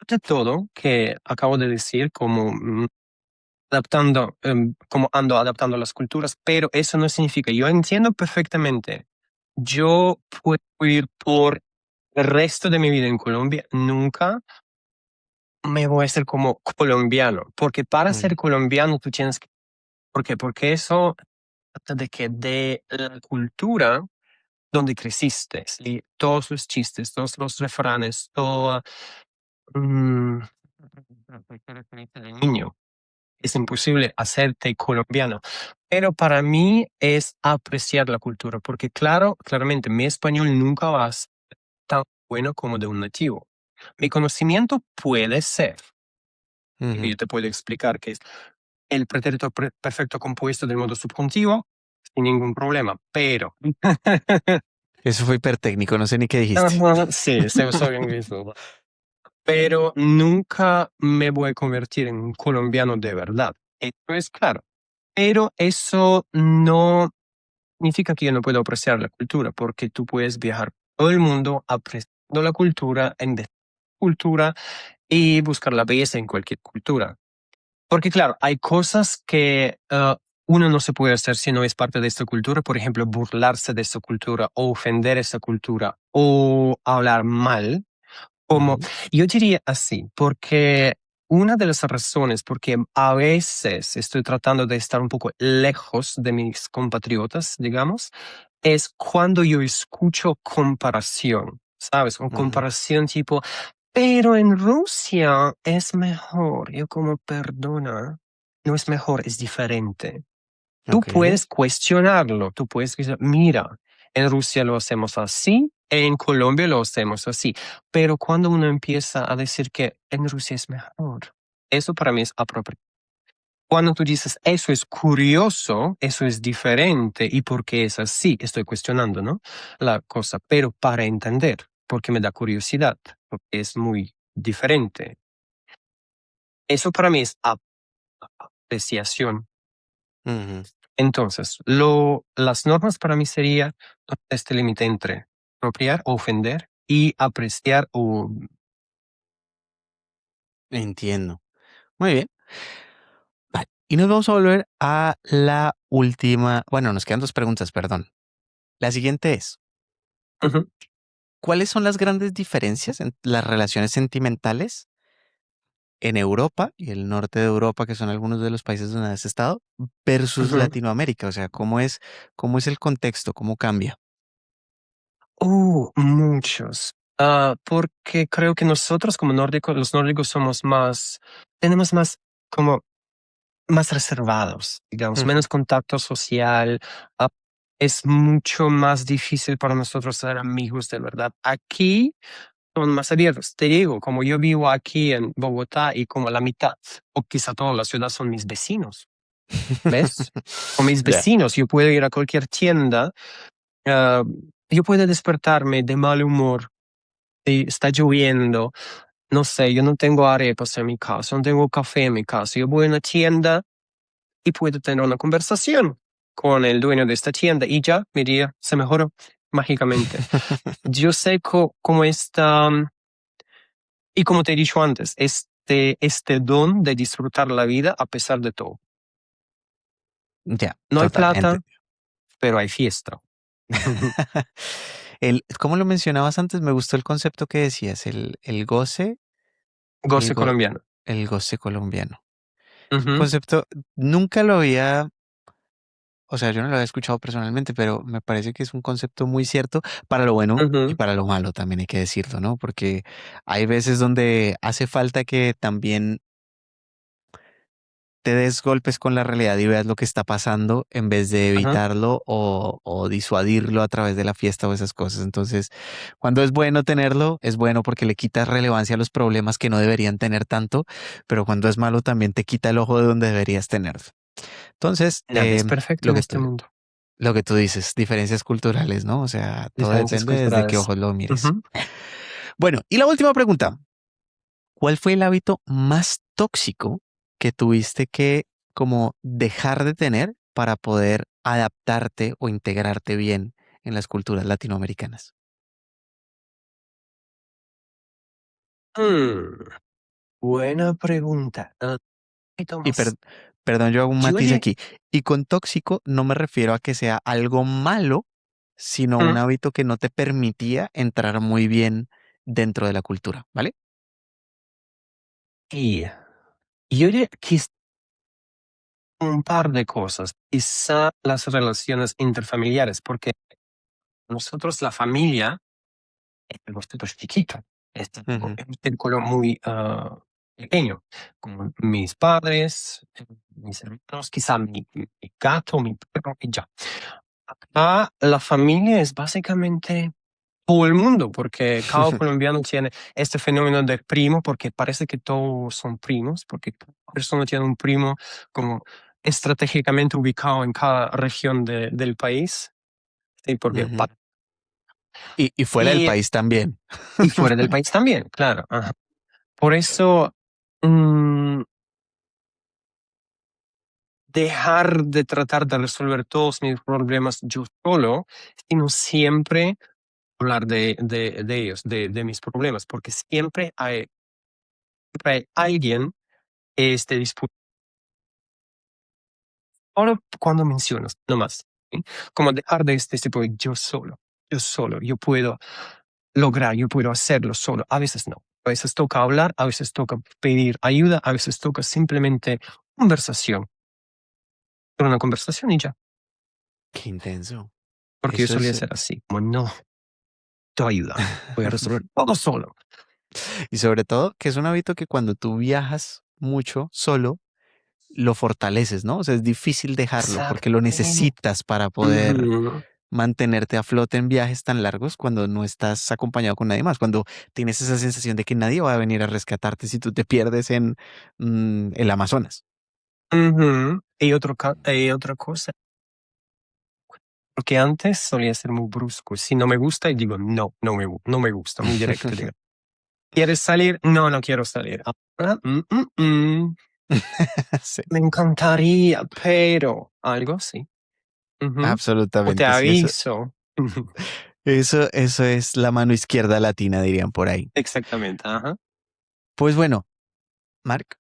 De todo que acabo de decir, como adaptando, como ando adaptando las culturas, pero eso no significa, yo entiendo perfectamente, yo puedo ir por el resto de mi vida en Colombia, nunca me voy a hacer como colombiano, porque para Mm, ser colombiano tú tienes que, ¿por qué? Porque eso trata de que de la cultura donde creciste, y todos los chistes, todos los refranes, todo mm, de niño. Es imposible hacerte colombiano. Pero para mí es apreciar la cultura, porque claro, claramente mi español nunca va a ser tan bueno como de un nativo. Mi conocimiento puede ser, y Ujú. yo te puedo explicar que es el pretérito perfecto compuesto del modo subjuntivo sin ningún problema, pero Eso fue hipertécnico, no sé ni qué dijiste. ajá, sí, se usó en inglés, ¿no? Pero nunca me voy a convertir en un colombiano de verdad. Eso es claro. Pero eso no significa que yo no puedo apreciar la cultura, porque tú puedes viajar por todo el mundo apreciando la cultura, en cultura y buscar la belleza en cualquier cultura. Porque claro, hay cosas que uno no se puede hacer si no es parte de esta cultura, por ejemplo, burlarse de esta cultura o ofender esa cultura o hablar mal, como Ujú, yo diría así, porque una de las razones porque a veces estoy tratando de estar un poco lejos de mis compatriotas, digamos, es cuando yo escucho comparación, ¿sabes? O ujú. comparación tipo, pero en Rusia es mejor. Yo como, perdona, no es mejor, es diferente. Tú Ok. puedes cuestionarlo, tú puedes decir, mira, en Rusia lo hacemos así, en Colombia lo hacemos así, pero cuando uno empieza a decir que en Rusia es mejor, eso para mí es apropiado. Cuando tú dices, eso es curioso, eso es diferente, y por qué es así, estoy cuestionando, ¿no? La cosa, pero para entender, porque me da curiosidad, porque es muy diferente. Eso para mí es apreciación. Ujú. Entonces, las normas para mí sería este límite entre apropiar o ofender y apreciar o... Entiendo. Muy bien. Vale. Y nos vamos a volver a la última. Bueno, nos quedan dos preguntas, perdón. La siguiente es, Ujú, ¿cuáles son las grandes diferencias en las relaciones sentimentales en Europa y el norte de Europa, que son algunos de los países donde has estado, versus ujú. Latinoamérica? O sea, cómo es el contexto? ¿Cómo cambia? Muchos. Porque creo que nosotros como nórdicos, los nórdicos somos más, tenemos más como más reservados, digamos, Ujú. menos contacto social. ah, es mucho más difícil para nosotros ser amigos de verdad. Aquí son más abiertos. Te digo, como yo vivo aquí en Bogotá y como la mitad, o quizá toda la ciudad son mis vecinos, ¿ves? Con mis Ya. vecinos, yo puedo ir a cualquier tienda, ah, yo puedo despertarme de mal humor, si está lloviendo, no sé, yo no tengo arepas en mi casa, no tengo café en mi casa, yo voy a una tienda y puedo tener una conversación con el dueño de esta tienda y ya mi día se mejoró mágicamente. Yo sé cómo está. Y como te he dicho antes, este don de disfrutar la vida a pesar de todo. Ya, No hay total, plata, pero hay fiesta. ¿Cómo lo mencionabas antes? Me gustó el concepto que decías, el goce, el, Goce go- colombiano. el goce colombiano. Es un Ujú, concepto, nunca lo había, o sea, yo no lo había escuchado personalmente, pero me parece que es un concepto muy cierto para lo bueno y ujú, para lo malo, también hay que decirlo, ¿no? Porque hay veces donde hace falta que también te des golpes con la realidad y veas lo que está pasando en vez de ajá. evitarlo o disuadirlo a través de la fiesta o esas cosas. Entonces, cuando es bueno tenerlo, es bueno porque le quitas relevancia a los problemas que no deberían tener tanto, pero cuando es malo también te quita el ojo de donde deberías tenerlo. Entonces, Nada es perfecto lo en que este tú, mundo. lo que tú dices, diferencias culturales, ¿no? O sea, todo Diferencias depende desde qué culturales. ojos lo mires. Ujú. Bueno, y la última pregunta. ¿Cuál fue el hábito más tóxico que tuviste que como dejar de tener para poder adaptarte o integrarte bien en las culturas latinoamericanas? Mm, buena pregunta. Y Tomás, perdón, yo hago un yo matiz diría, aquí. Y con tóxico no me refiero a que sea algo malo, sino un mm, hábito que no te permitía entrar muy bien dentro de la cultura, ¿vale? y yo diría que un par de cosas. Quizá las relaciones interfamiliares, porque nosotros la familia es algo súper chiquito, Ujú, es un círculo muy pequeño, como mis padres, mis hermanos, quizá mi gato, mi perro y ya. Acá la familia es básicamente todo el mundo, porque cada colombiano tiene este fenómeno del primo, porque parece que todos son primos, porque cada persona tiene un primo como estratégicamente ubicado en cada región del país. Sí, porque ujú. Y fuera del y, país también. y fuera del país también, claro. Ajá. Por eso, mm, dejar de tratar de resolver todos mis problemas yo solo, sino siempre hablar de ellos, de mis problemas, porque siempre hay alguien que esté dispuesto. Ahora, cuando mencionas, no más, ¿sí? Como dejar de este tipo de yo solo, yo puedo lograr, yo puedo hacerlo solo. A veces no. A veces toca hablar, a veces toca pedir ayuda, a veces toca simplemente conversación. Pero una conversación y ya. Qué intenso. Porque yo Eso solía es. ser así, como no, tu ayuda, voy a resolver todo solo. Y sobre todo, que es un hábito que cuando tú viajas mucho solo, lo fortaleces, ¿no? O sea, es difícil dejarlo porque lo Exactamente. necesitas para poder Ujú, mantenerte a flote en viajes tan largos cuando no estás acompañado con nadie más, cuando tienes esa sensación de que nadie va a venir a rescatarte si tú te pierdes en el Amazonas. ujú. Y otra cosa, porque antes solía ser muy brusco. Si no me gusta, y digo, no, no me gusta, muy directo. Digo, ¿quieres salir? No, no quiero salir. Ahora, Sí, me encantaría, pero algo sí. Ujú. O te absolutamente, sí, eso, aviso. eso es la mano izquierda latina, dirían por ahí. Exactamente, ajá. Pues bueno, Mark,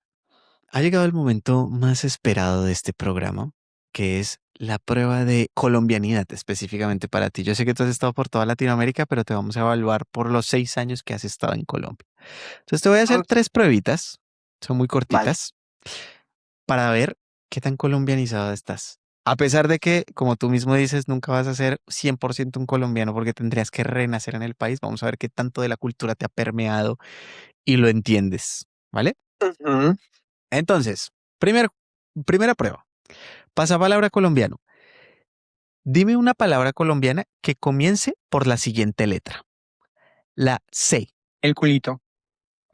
ha llegado el momento más esperado de este programa, que es la prueba de colombianidad específicamente para ti. Yo sé que tú has estado por toda Latinoamérica, pero te vamos a evaluar por los 6 años que has estado en Colombia. Entonces te voy a hacer Ok, 3 pruebitas, son muy vale. cortitas, para ver qué tan colombianizado estás. A pesar de que, como tú mismo dices, nunca vas a ser 100% un colombiano porque tendrías que renacer en el país, vamos a ver qué tanto de la cultura te ha permeado y lo entiendes, ¿vale? Ujú. Entonces, primera prueba. Pasapalabra colombiano. Dime una palabra colombiana que comience por la siguiente letra. La C. El culito.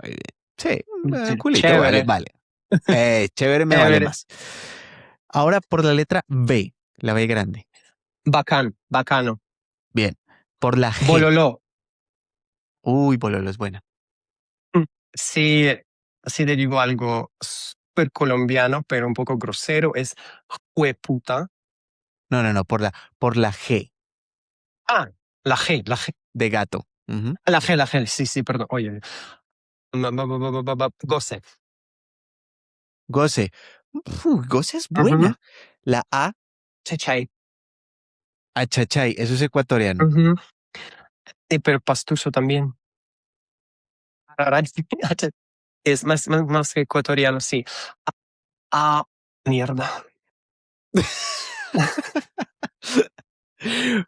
Muy bien. Sí, culito, vale, Chévere, vale. Chévere me vale chévere. más. Ahora por la letra B, la B grande. Bacán, bacano. Bien. Por la G. Bololó. Uy, bololo es buena. Mm. Sí, así te digo algo súper colombiano, pero un poco grosero, es jueputa. No, no, no, por la G Ah, la G, de gato. Ujú. la G, sí, sí, perdón. Oye, goce. Goce. Goce es Ujú. buena. La A, Chechay. achachay, eso es ecuatoriano. Ujú. Sí, pero pastuso también. Araray. Es más ecuatoriano, sí. Ah, mierda.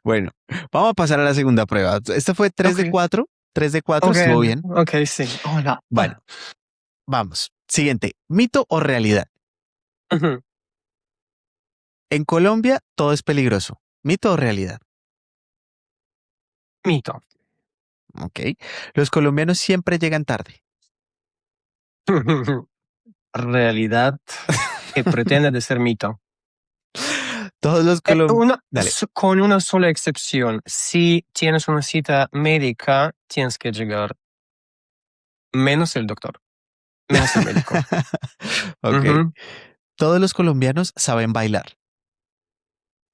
Bueno, vamos a pasar a la segunda prueba. Esta fue 3 Ok, de 4. 3 de 4 ok, estuvo bien. ok, sí. Hola. Bueno, vamos. Siguiente. ¿Mito o realidad? Ujú. En Colombia todo es peligroso. ¿Mito o realidad? Mito. Ok. Los colombianos siempre llegan tarde. Realidad que pretende de ser mito. Todos los colombianos... Una, Dale. con una sola excepción. Si tienes una cita médica, tienes que llegar menos el doctor, menos el médico. Ok. Ujú. Todos los colombianos saben bailar.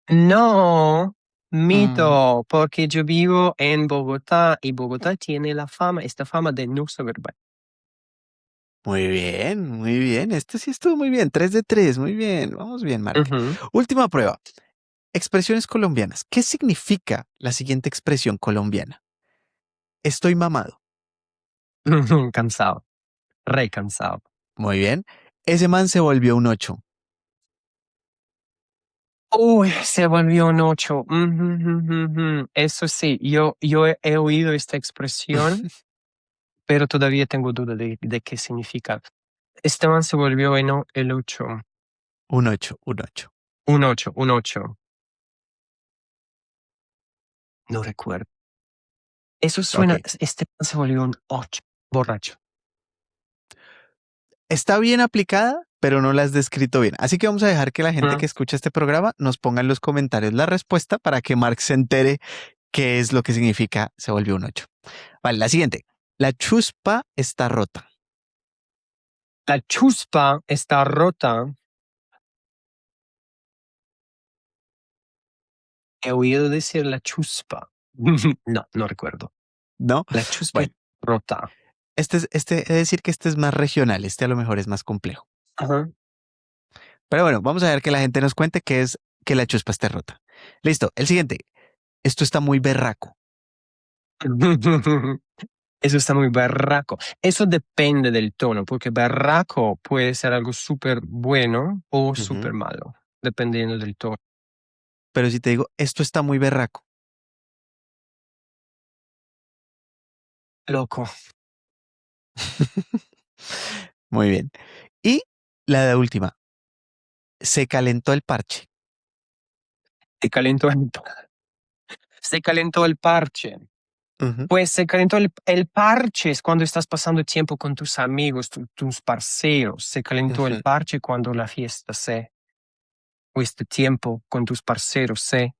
No, Mm, mito, porque yo vivo en Bogotá y Bogotá tiene esta fama de no saber bailar. muy bien, muy bien. Este sí estuvo muy bien. 3 de 3. Muy bien. Vamos bien, Mark. Ujú. Última prueba. Expresiones colombianas. ¿Qué significa la siguiente expresión colombiana? Estoy mamado. Cansado, re cansado. Muy bien. Ese man se volvió un 8. Uy, se volvió un 8. Eso sí, yo he oído esta expresión, pero todavía tengo duda de qué significa. Esteban se volvió el 8. Un 8, un 8. Un 8, un 8. No recuerdo. Eso Ok. suena, Esteban se volvió un 8. Borracho. Está bien aplicada, pero no la has descrito bien. Así que vamos a dejar que la gente Mm. que escucha este programa nos ponga en los comentarios la respuesta para que Mark se entere qué es lo que significa se volvió un 8. Vale, la siguiente. La chuspa está rota. La chuspa está rota. He oído decir la chuspa. No, no recuerdo. ¿No? La chuspa Bueno, está rota. es decir que este es más regional, este a lo mejor es más complejo. Ajá. Pero bueno, vamos a ver que la gente nos cuente qué es que la chuspa esté rota. Listo, el siguiente. Esto está muy berraco. Eso está muy barraco. Eso depende del tono, porque barraco puede ser algo súper bueno o Ujú. súper malo, dependiendo del tono. Pero si te digo, esto está muy berraco. Loco. Muy bien. Y la de última. Se calentó el parche. Se calentó se calentó el parche. Ujú, Pues se calentó el parche es cuando estás pasando tiempo con tus amigos, tus parceros. Se calentó el ujú. parche cuando la fiesta o este tiempo con tus parceros se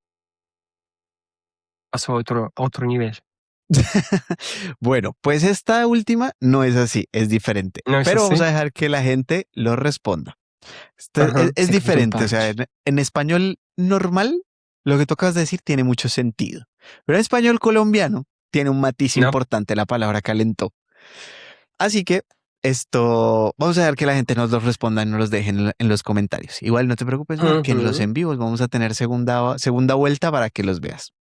pasó a otro nivel. Bueno, pues esta última no es así, es diferente. ¿No es Pero vamos a así? dejar que la gente lo responda. Ajá, Es se calentó el diferente, o sea, parche. en español normal lo que tocas decir tiene mucho sentido. Pero en español colombiano tiene un matiz No. importante la palabra calentó. Así que esto, vamos a dejar que la gente nos los responda y nos los dejen en los comentarios. Igual no te preocupes, Mark, que en los Ujú. en vivos vamos a tener segunda vuelta para que los veas.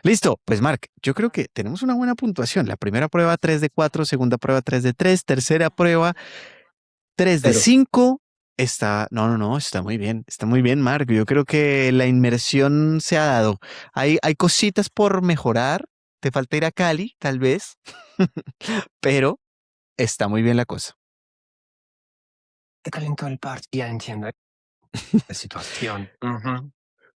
Listo, pues Mark, yo creo que tenemos una buena puntuación. La primera prueba 3 de 4, segunda prueba 3 de 3, tercera prueba 3 de Pero 5. No, está muy bien, Mark. Yo creo que la inmersión se ha dado. Hay cositas por mejorar. Te falta ir a Cali, tal vez, pero está muy bien la cosa. se calentó el parche. Ya entiendo la situación. Ujú.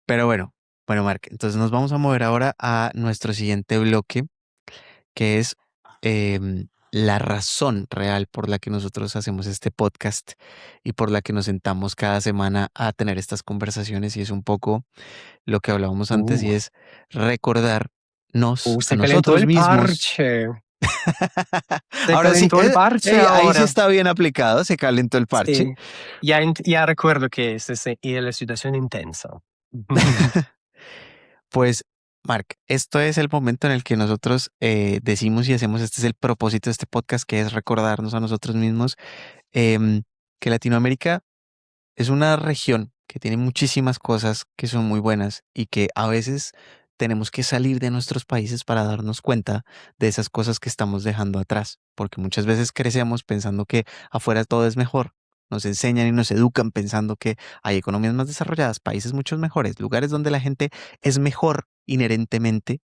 Pero bueno, Mark, entonces nos vamos a mover ahora a nuestro siguiente bloque, que es la razón real por la que nosotros hacemos este podcast y por la que nos sentamos cada semana a tener estas conversaciones y es un poco lo que hablábamos antes y Uh, es recordarnos a se calentó nosotros el mismos. parche. Se Ahora sí, calentó el parche ahí sí ahora. está bien aplicado, se calentó el parche. Sí. Ya recuerdo que es ese, y la situación intensa. Pues, Mark, esto es el momento en el que nosotros decimos y hacemos, este es el propósito de este podcast, que es recordarnos a nosotros mismos em, que Latinoamérica es una región que tiene muchísimas cosas que son muy buenas y que a veces tenemos que salir de nuestros países para darnos cuenta de esas cosas que estamos dejando atrás, porque muchas veces crecemos pensando que afuera todo es mejor. Nos enseñan y nos educan pensando que hay economías más desarrolladas, países mucho mejores, lugares donde la gente es mejor inherentemente.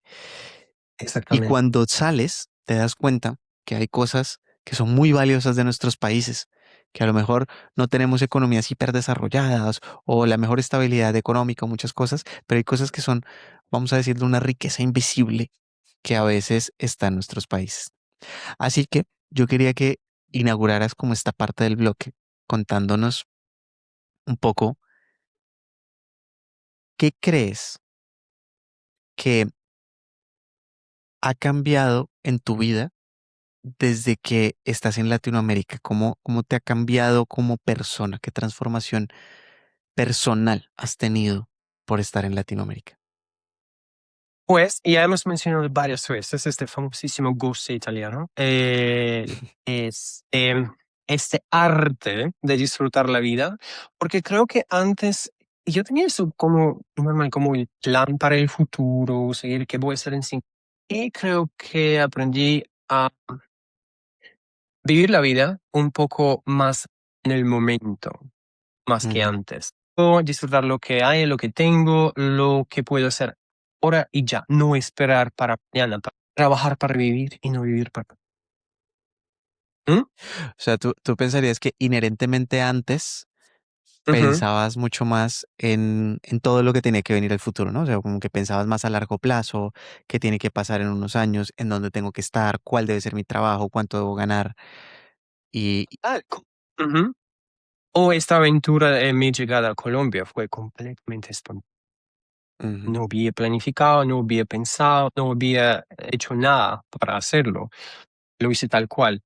Y Exactamente. cuando sales, te das cuenta que hay cosas que son muy valiosas de nuestros países, que a lo mejor no tenemos economías hiperdesarrolladas o la mejor estabilidad económica o muchas cosas, pero hay cosas que son, vamos a decir, de una riqueza invisible que a veces está en nuestros países. Así que yo quería que inauguraras como esta parte del bloque contándonos un poco qué crees que ha cambiado en tu vida desde que estás en Latinoamérica. ¿Cómo te ha cambiado como persona? ¿Qué transformación personal has tenido por estar en Latinoamérica? Pues ya hemos mencionado varias veces este famosísimo gusto italiano. Es este arte de disfrutar la vida, porque creo que antes yo tenía eso como normal, como el plan para el futuro, seguir qué voy a hacer en 5. Y creo que aprendí a vivir la vida un poco más en el momento, más que Ujú, antes. disfrutar lo que hay, lo que tengo, lo que puedo hacer ahora y ya, no esperar para mañana, trabajar para vivir y no vivir para... ¿Mm? O sea, tú pensarías que inherentemente antes Ujú. pensabas mucho más en todo lo que tenía que venir al futuro, ¿no? O sea, como que pensabas más a largo plazo, qué tiene que pasar en unos años, en dónde tengo que estar, cuál debe ser mi trabajo, cuánto debo ganar. Y, Ah, ujú. O esta aventura de mi llegada a Colombia fue completamente espontánea. ujú, No había planificado, no había pensado, no había hecho nada para hacerlo. Lo hice tal cual.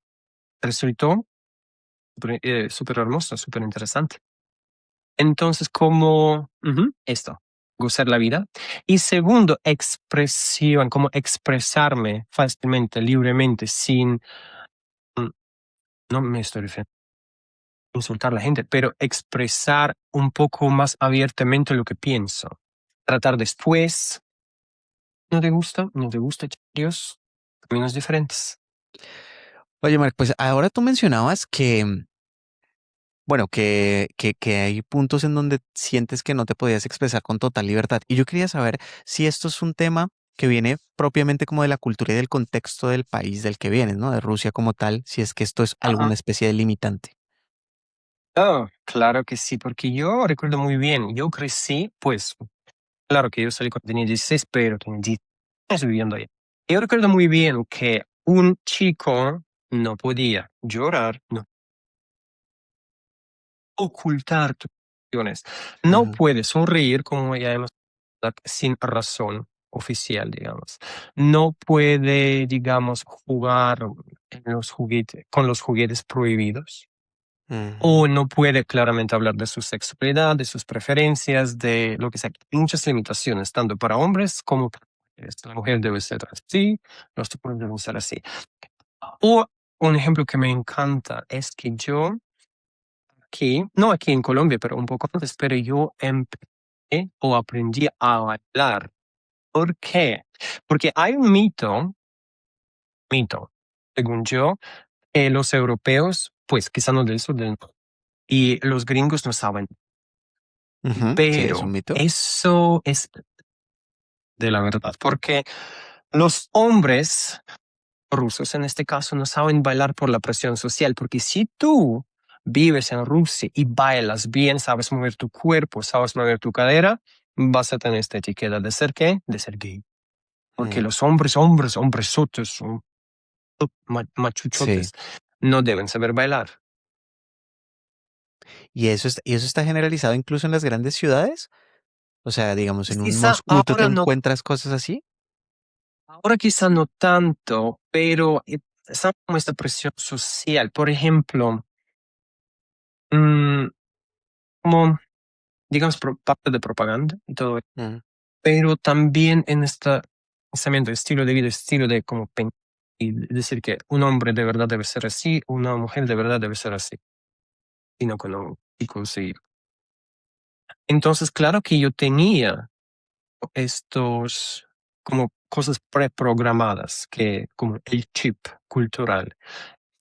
Resultó súper hermoso, súper interesante. Entonces, como esto, gozar la vida. Y segundo, expresión, como expresarme fácilmente, libremente, sin, mm, no me estoy refiriendo a insultar a la gente, pero expresar un poco más abiertamente lo que pienso. Tratar después, ¿no te gusta? ¿No te gusta, Dios? Caminos diferentes. Oye, Marc, pues ahora tú mencionabas que, bueno, que hay puntos en donde sientes que no te podías expresar con total libertad. Y yo quería saber si esto es un tema que viene propiamente como de la cultura y del contexto del país del que vienes, ¿no? De Rusia como tal, si es que esto es Ajá. alguna especie de limitante. Oh, claro que sí, porque yo recuerdo muy bien, yo crecí, pues, claro que yo salí cuando tenía 16, pero tenía 10 años viviendo allá. Yo recuerdo muy bien que un chico no podía llorar, no ocultar tus emociones, no Ujú, puede sonreír como ya hemos sin razón oficial, digamos. No puede, digamos, jugar en los juguetes, con los juguetes prohibidos. ujú, O no puede claramente hablar de su sexualidad, de sus preferencias, de lo que sea. Hay muchas limitaciones, tanto para hombres como para mujeres. La mujer debe ser así, los hombres deben ser así. O un ejemplo que me encanta es que yo aquí, no aquí en Colombia, pero un poco antes, pero yo empecé o aprendí a bailar. ¿Por qué? Porque hay un mito, según yo, que los europeos, pues quizá no del sur del norte, y los gringos no saben. ujú. Sí, es un Pero mito. eso es de la verdad, porque los hombres rusos en este caso no saben bailar por la presión social, porque si tú vives en Rusia y bailas bien, sabes mover tu cuerpo, sabes mover tu cadera, vas a tener esta etiqueta de ser qué, de ser gay. Porque Mm, los hombresotes, son sí. machuchotes, no deben saber bailar. Y eso está generalizado incluso en las grandes ciudades? O sea, digamos, en un Quizá Moscú tú te encuentras cosas así. ahora quizá no tanto, pero está como esta presión social. Por ejemplo, mm, como, digamos, parte de propaganda y todo eso, Mm, pero también en este pensamiento, estilo de vida, estilo de como y decir que un hombre de verdad debe ser así, una mujer de verdad debe ser así, y no con un chico sí. Entonces, claro que yo tenía estos como cosas preprogramadas, que como el chip cultural.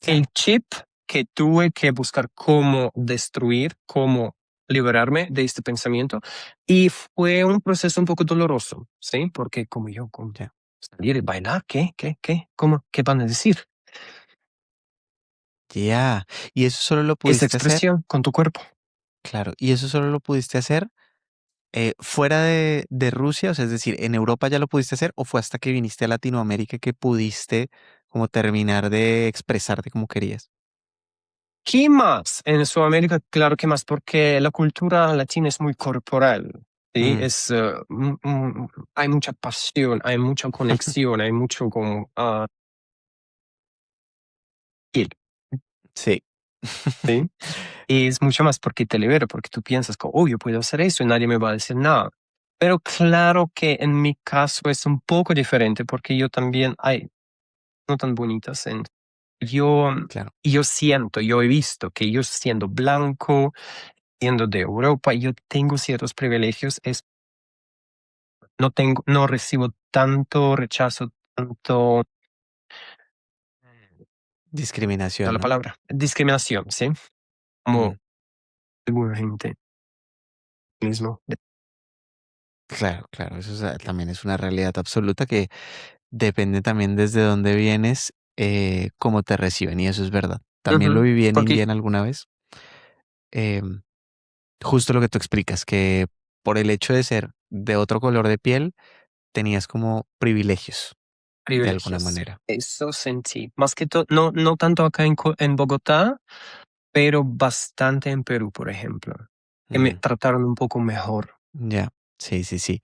El claro. chip que tuve que buscar cómo destruir, cómo liberarme de este pensamiento, y fue un proceso un poco doloroso, ¿sí? Porque como yo, con Ya. salir y bailar, ¿qué? ¿Cómo? ¿Qué van a decir? Ya. Y eso solo lo Esta pudiste hacer, expresión con tu cuerpo. claro. Y eso solo lo pudiste hacer fuera de Rusia, o sea, es decir, en Europa ya lo pudiste hacer, o fue hasta que viniste a Latinoamérica que pudiste como terminar de expresarte como querías. ¿Qué más? En Sudamérica, claro que más, porque la cultura latina es muy corporal, ¿sí? Mm, Hay mucha pasión, hay mucha conexión, hay mucho como piel, sí. ¿sí? Y es mucho más porque te libera, porque tú piensas que, oh, yo puedo hacer eso y nadie me va a decir nada. Pero claro que en mi caso es un poco diferente porque yo también, hay no tan bonitas. Yo, Claro. yo siento, yo he visto que yo siendo blanco, siendo de Europa, yo tengo ciertos privilegios, no tengo, no recibo tanto rechazo, tanto, Discriminación, la ¿no? palabra, discriminación, ¿sí? Mm. Como alguna gente. mismo. Claro, claro, eso también es una realidad absoluta que depende también desde dónde vienes, cómo te reciben, y eso es verdad. También lo Ujú. viví en Porque, India alguna vez. em, Justo lo que tú explicas, que por el hecho de ser de otro color de piel, tenías como privilegios, de alguna privilegios. manera. Eso sentí. Más que todo, no, no tanto acá en Bogotá, pero bastante en Perú, por ejemplo, que me Mm, trataron un poco mejor. ya, sí, sí, sí.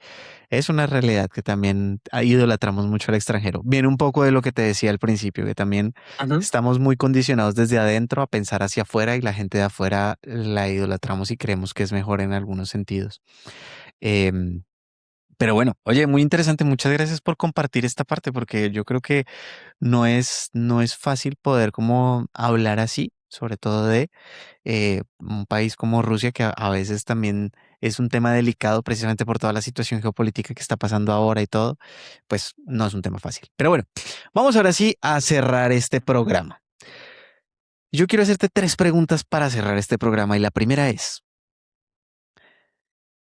Es una realidad que también idolatramos mucho al extranjero. Viene un poco de lo que te decía al principio, que también Ujú. estamos muy condicionados desde adentro a pensar hacia afuera y la gente de afuera la idolatramos y creemos que es mejor en algunos sentidos. Em, pero bueno, oye, muy interesante. Muchas gracias por compartir esta parte, porque yo creo que no es fácil poder como hablar así, sobre todo de un país como Rusia, que a veces también es un tema delicado precisamente por toda la situación geopolítica que está pasando ahora y todo, pues no es un tema fácil. Pero bueno, vamos ahora sí a cerrar este programa. Yo quiero hacerte tres preguntas para cerrar este programa y la primera es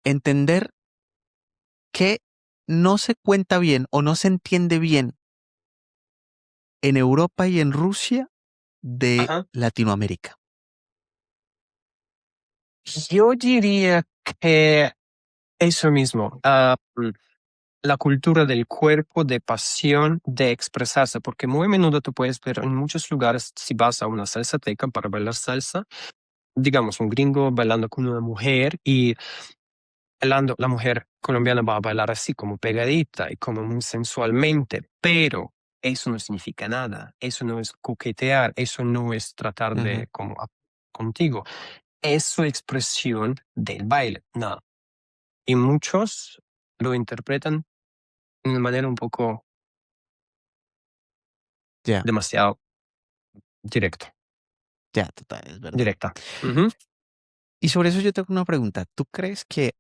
entender que no se cuenta bien o no se entiende bien en Europa y en Rusia de Ajá. Latinoamérica. Yo diría que eso mismo, la cultura del cuerpo, de pasión, de expresarse, porque muy a menudo tú puedes ver en muchos lugares, si vas a una salsateca para bailar salsa, digamos un gringo bailando con una mujer y bailando, la mujer colombiana va a bailar así como pegadita y como muy sensualmente, pero eso no significa nada, eso no es coquetear, eso no es tratar Ujú. de como contigo, es su expresión del baile, no. Y muchos lo interpretan de una manera un poco Ya, demasiado directa, ya, total, es verdad. directa. Ujú. Y sobre eso yo tengo una pregunta. ¿Tú crees que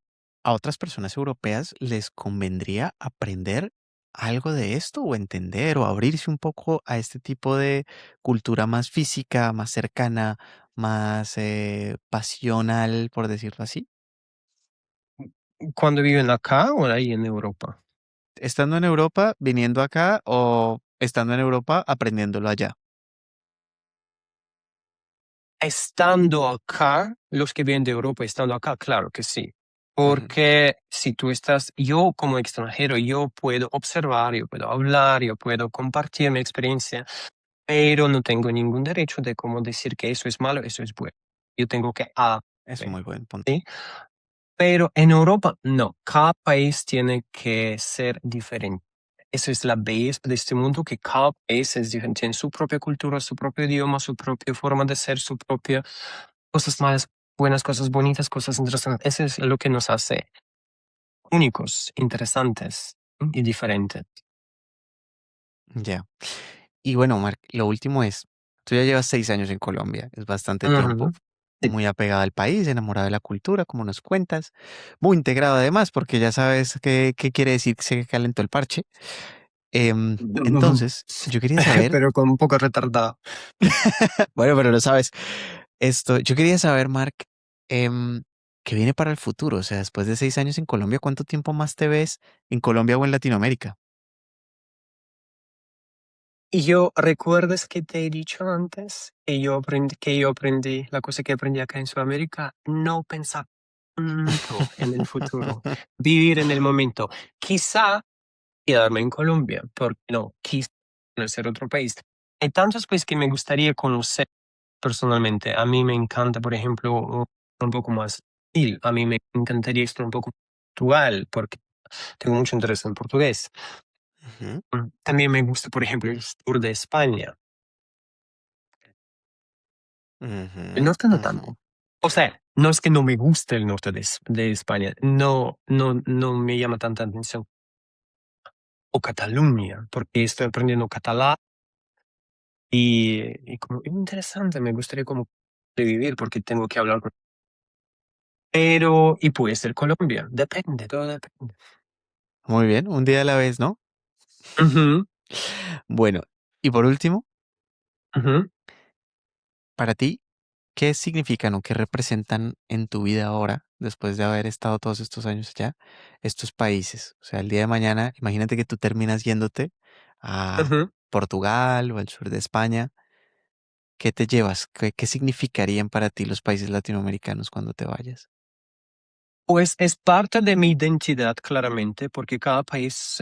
a otras personas europeas les convendría aprender algo de esto o entender o abrirse un poco a este tipo de cultura más física, más cercana, más pasional, por decirlo así? Cuando viven acá o ahí en Europa. Estando en Europa, viniendo acá o estando en Europa, aprendiéndolo allá. Estando acá, los que vienen de Europa estando acá, claro que sí. Ujú, Porque si tú estás, yo como extranjero, yo puedo observar, yo puedo hablar, yo puedo compartir mi experiencia, pero no tengo ningún derecho de cómo decir que eso es malo, eso es bueno. Yo tengo que es un aprender, muy buen punto. ¿sí? Pero en Europa no, cada país tiene que ser diferente. Eso es la belleza de este mundo, que cada país es diferente, tiene su propia cultura, su propio idioma, su propia forma de ser, su propia cosas malas, buenas, cosas bonitas, cosas interesantes. Eso es lo que nos hace únicos, interesantes y diferentes. Ya. Y bueno, Marc, lo último es, tú ya llevas 6 años en Colombia, es bastante Ujú. tiempo, Sí. muy apegado al país, enamorado de la cultura, como nos cuentas, muy integrado además, porque ya sabes qué quiere decir que se calentó el parche. Entonces, yo quería saber, Pero con un poco retardado. bueno, pero lo sabes, yo quería saber, Marc, em, ¿qué viene para el futuro? O sea, después de 6 años en Colombia, ¿cuánto tiempo más te ves en Colombia o en Latinoamérica? Y yo, ¿recuerdas que te he dicho antes que yo aprendí, la cosa que aprendí acá en Sudamérica? No pensar tanto en el futuro, vivir en el momento. Quizá quedarme en Colombia, porque no, quizá conocer otro país. Hay tantos países que me gustaría conocer personalmente. A mí me encanta, por ejemplo, un poco más Brasil. A mí me encantaría explorar un poco Portugal, porque tengo mucho interés en portugués. Ujú, También me gusta, por ejemplo, el sur de España. El ujú, norte no ujú. tanto. O sea, no es que no me guste el norte de España, no, no, no me llama tanta atención. O Cataluña, porque estoy aprendiendo catalán y como es interesante, me gustaría como de vivir porque tengo que hablar con... Pero, y puede ser Colombia, depende, todo depende. Muy bien, un día a la vez, ¿no? Ujú, Bueno, y por último, ujú. para ti, ¿qué significan o qué representan en tu vida ahora? después de haber estado todos estos años allá, estos países? O sea, el día de mañana, imagínate que tú terminas yéndote a Ujú. Portugal o al sur de España. ¿Qué te llevas? ¿Qué significarían para ti los países latinoamericanos cuando te vayas? Pues es parte de mi identidad, claramente, porque cada país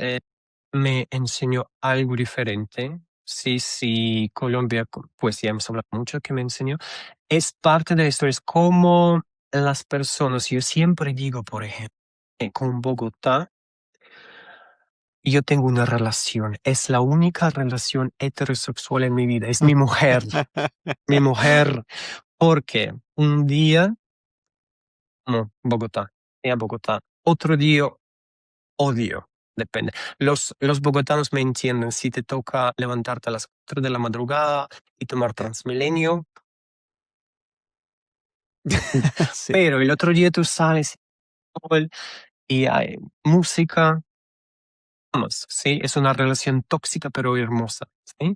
me enseñó algo diferente. Sí, sí, Colombia, pues ya hemos hablado mucho que me enseñó. Es parte de la historia, es como las personas. Yo siempre digo, por ejemplo, con Bogotá, yo tengo una relación. Es la única relación heterosexual en mi vida. Es mi mujer. Mi mujer. Porque un día, no, Bogotá, a Bogotá. Otro día odio, depende. Los bogotanos me entienden. Si te toca levantarte a las 4 de la madrugada y tomar Transmilenio, Sí. pero el otro día tú sales y hay música. Vamos, sí, es una relación tóxica pero hermosa, ¿sí?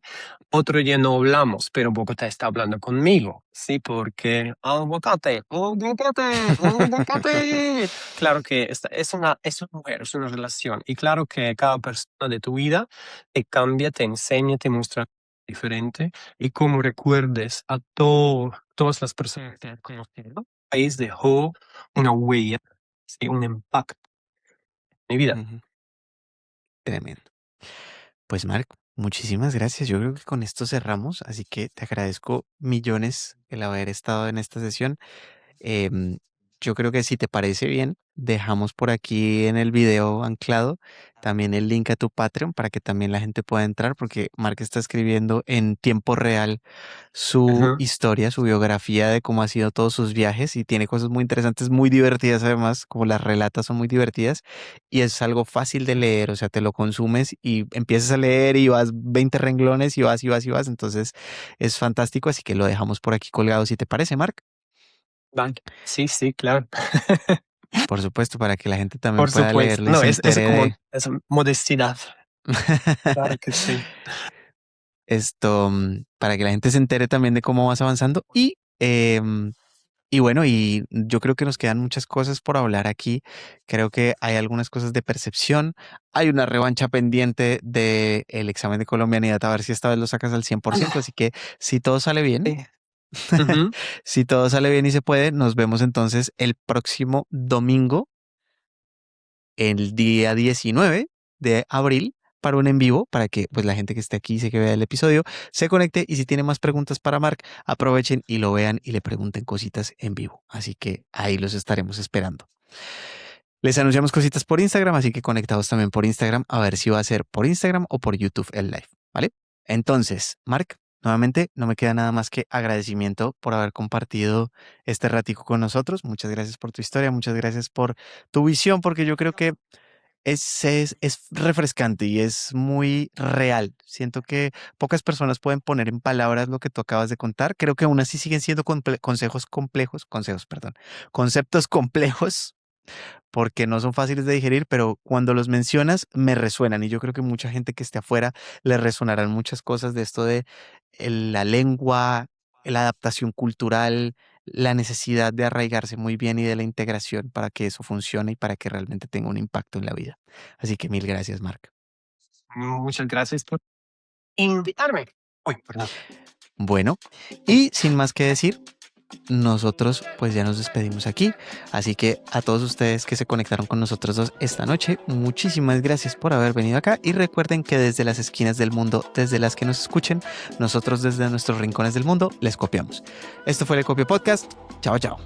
Otro día no hablamos, pero Bogotá está hablando conmigo, ¿sí? Porque aguacate, aguacate, aguacate. Claro que es una mujer, es una relación. Y claro que cada persona de tu vida te cambia, te enseña, te muestra diferente. Y como recuerdes a todas las personas que has conocido, el país dejó una huella, ¿sí? Un impacto en mi vida. Ujú. Tremendo. Pues Marc, muchísimas gracias. Yo creo que con esto cerramos, así que te agradezco millones el haber estado en esta sesión. Em, yo creo que si te parece bien, dejamos por aquí en el video anclado también el link a tu Patreon para que también la gente pueda entrar, porque Mark está escribiendo en tiempo real su Ujú. historia, su biografía de cómo ha sido todos sus viajes y tiene cosas muy interesantes, muy divertidas además, como las relatas son muy divertidas y es algo fácil de leer, o sea, te lo consumes y empiezas a leer y vas 20 renglones y vas y vas y vas, entonces es fantástico, así que lo dejamos por aquí colgado si te parece, Mark. Vale. Sí, sí, claro. Por supuesto, para que la gente también Por pueda supuesto. leerlo y No, se es entere como de... es modestidad. Claro que sí. Esto, para que la gente se entere también de cómo vas avanzando. Y bueno, y yo creo que nos quedan muchas cosas por hablar aquí. Creo que hay algunas cosas de percepción. Hay una revancha pendiente del examen de colombianidad, a ver si esta vez lo sacas al 100%. Así que si todo sale bien, Sí. Ujú. si todo sale bien y se puede, nos vemos entonces el próximo domingo el día 19 de abril para un en vivo, para que pues la gente que esté aquí y se que vea el episodio se conecte y si tiene más preguntas para Mark, aprovechen y lo vean y le pregunten cositas en vivo. Así que ahí los estaremos esperando. Les anunciamos cositas por Instagram, así que conectados también por Instagram, a ver si va a ser por Instagram o por YouTube el live, ¿vale? Entonces, Mark, nuevamente no me queda nada más que agradecimiento por haber compartido este ratico con nosotros. Muchas gracias por tu historia, muchas gracias por tu visión, porque yo creo que es refrescante y es muy real. Siento que pocas personas pueden poner en palabras lo que tú acabas de contar. Creo que aún así siguen siendo conceptos complejos porque no son fáciles de digerir, pero cuando los mencionas me resuenan y yo creo que mucha gente que esté afuera le resonarán muchas cosas de esto de la lengua, la adaptación cultural, la necesidad de arraigarse muy bien y de la integración para que eso funcione y para que realmente tenga un impacto en la vida. Así que mil gracias, Marc. Muchas gracias por invitarme. Uy, perdón. Bueno, y sin más que decir, nosotros pues ya nos despedimos aquí. Así que a todos ustedes que se conectaron con nosotros dos esta noche, muchísimas gracias por haber venido acá y recuerden que desde las esquinas del mundo, desde las que nos escuchen, nosotros desde nuestros rincones del mundo les copiamos. Esto fue el Copio Podcast. Chao, chao.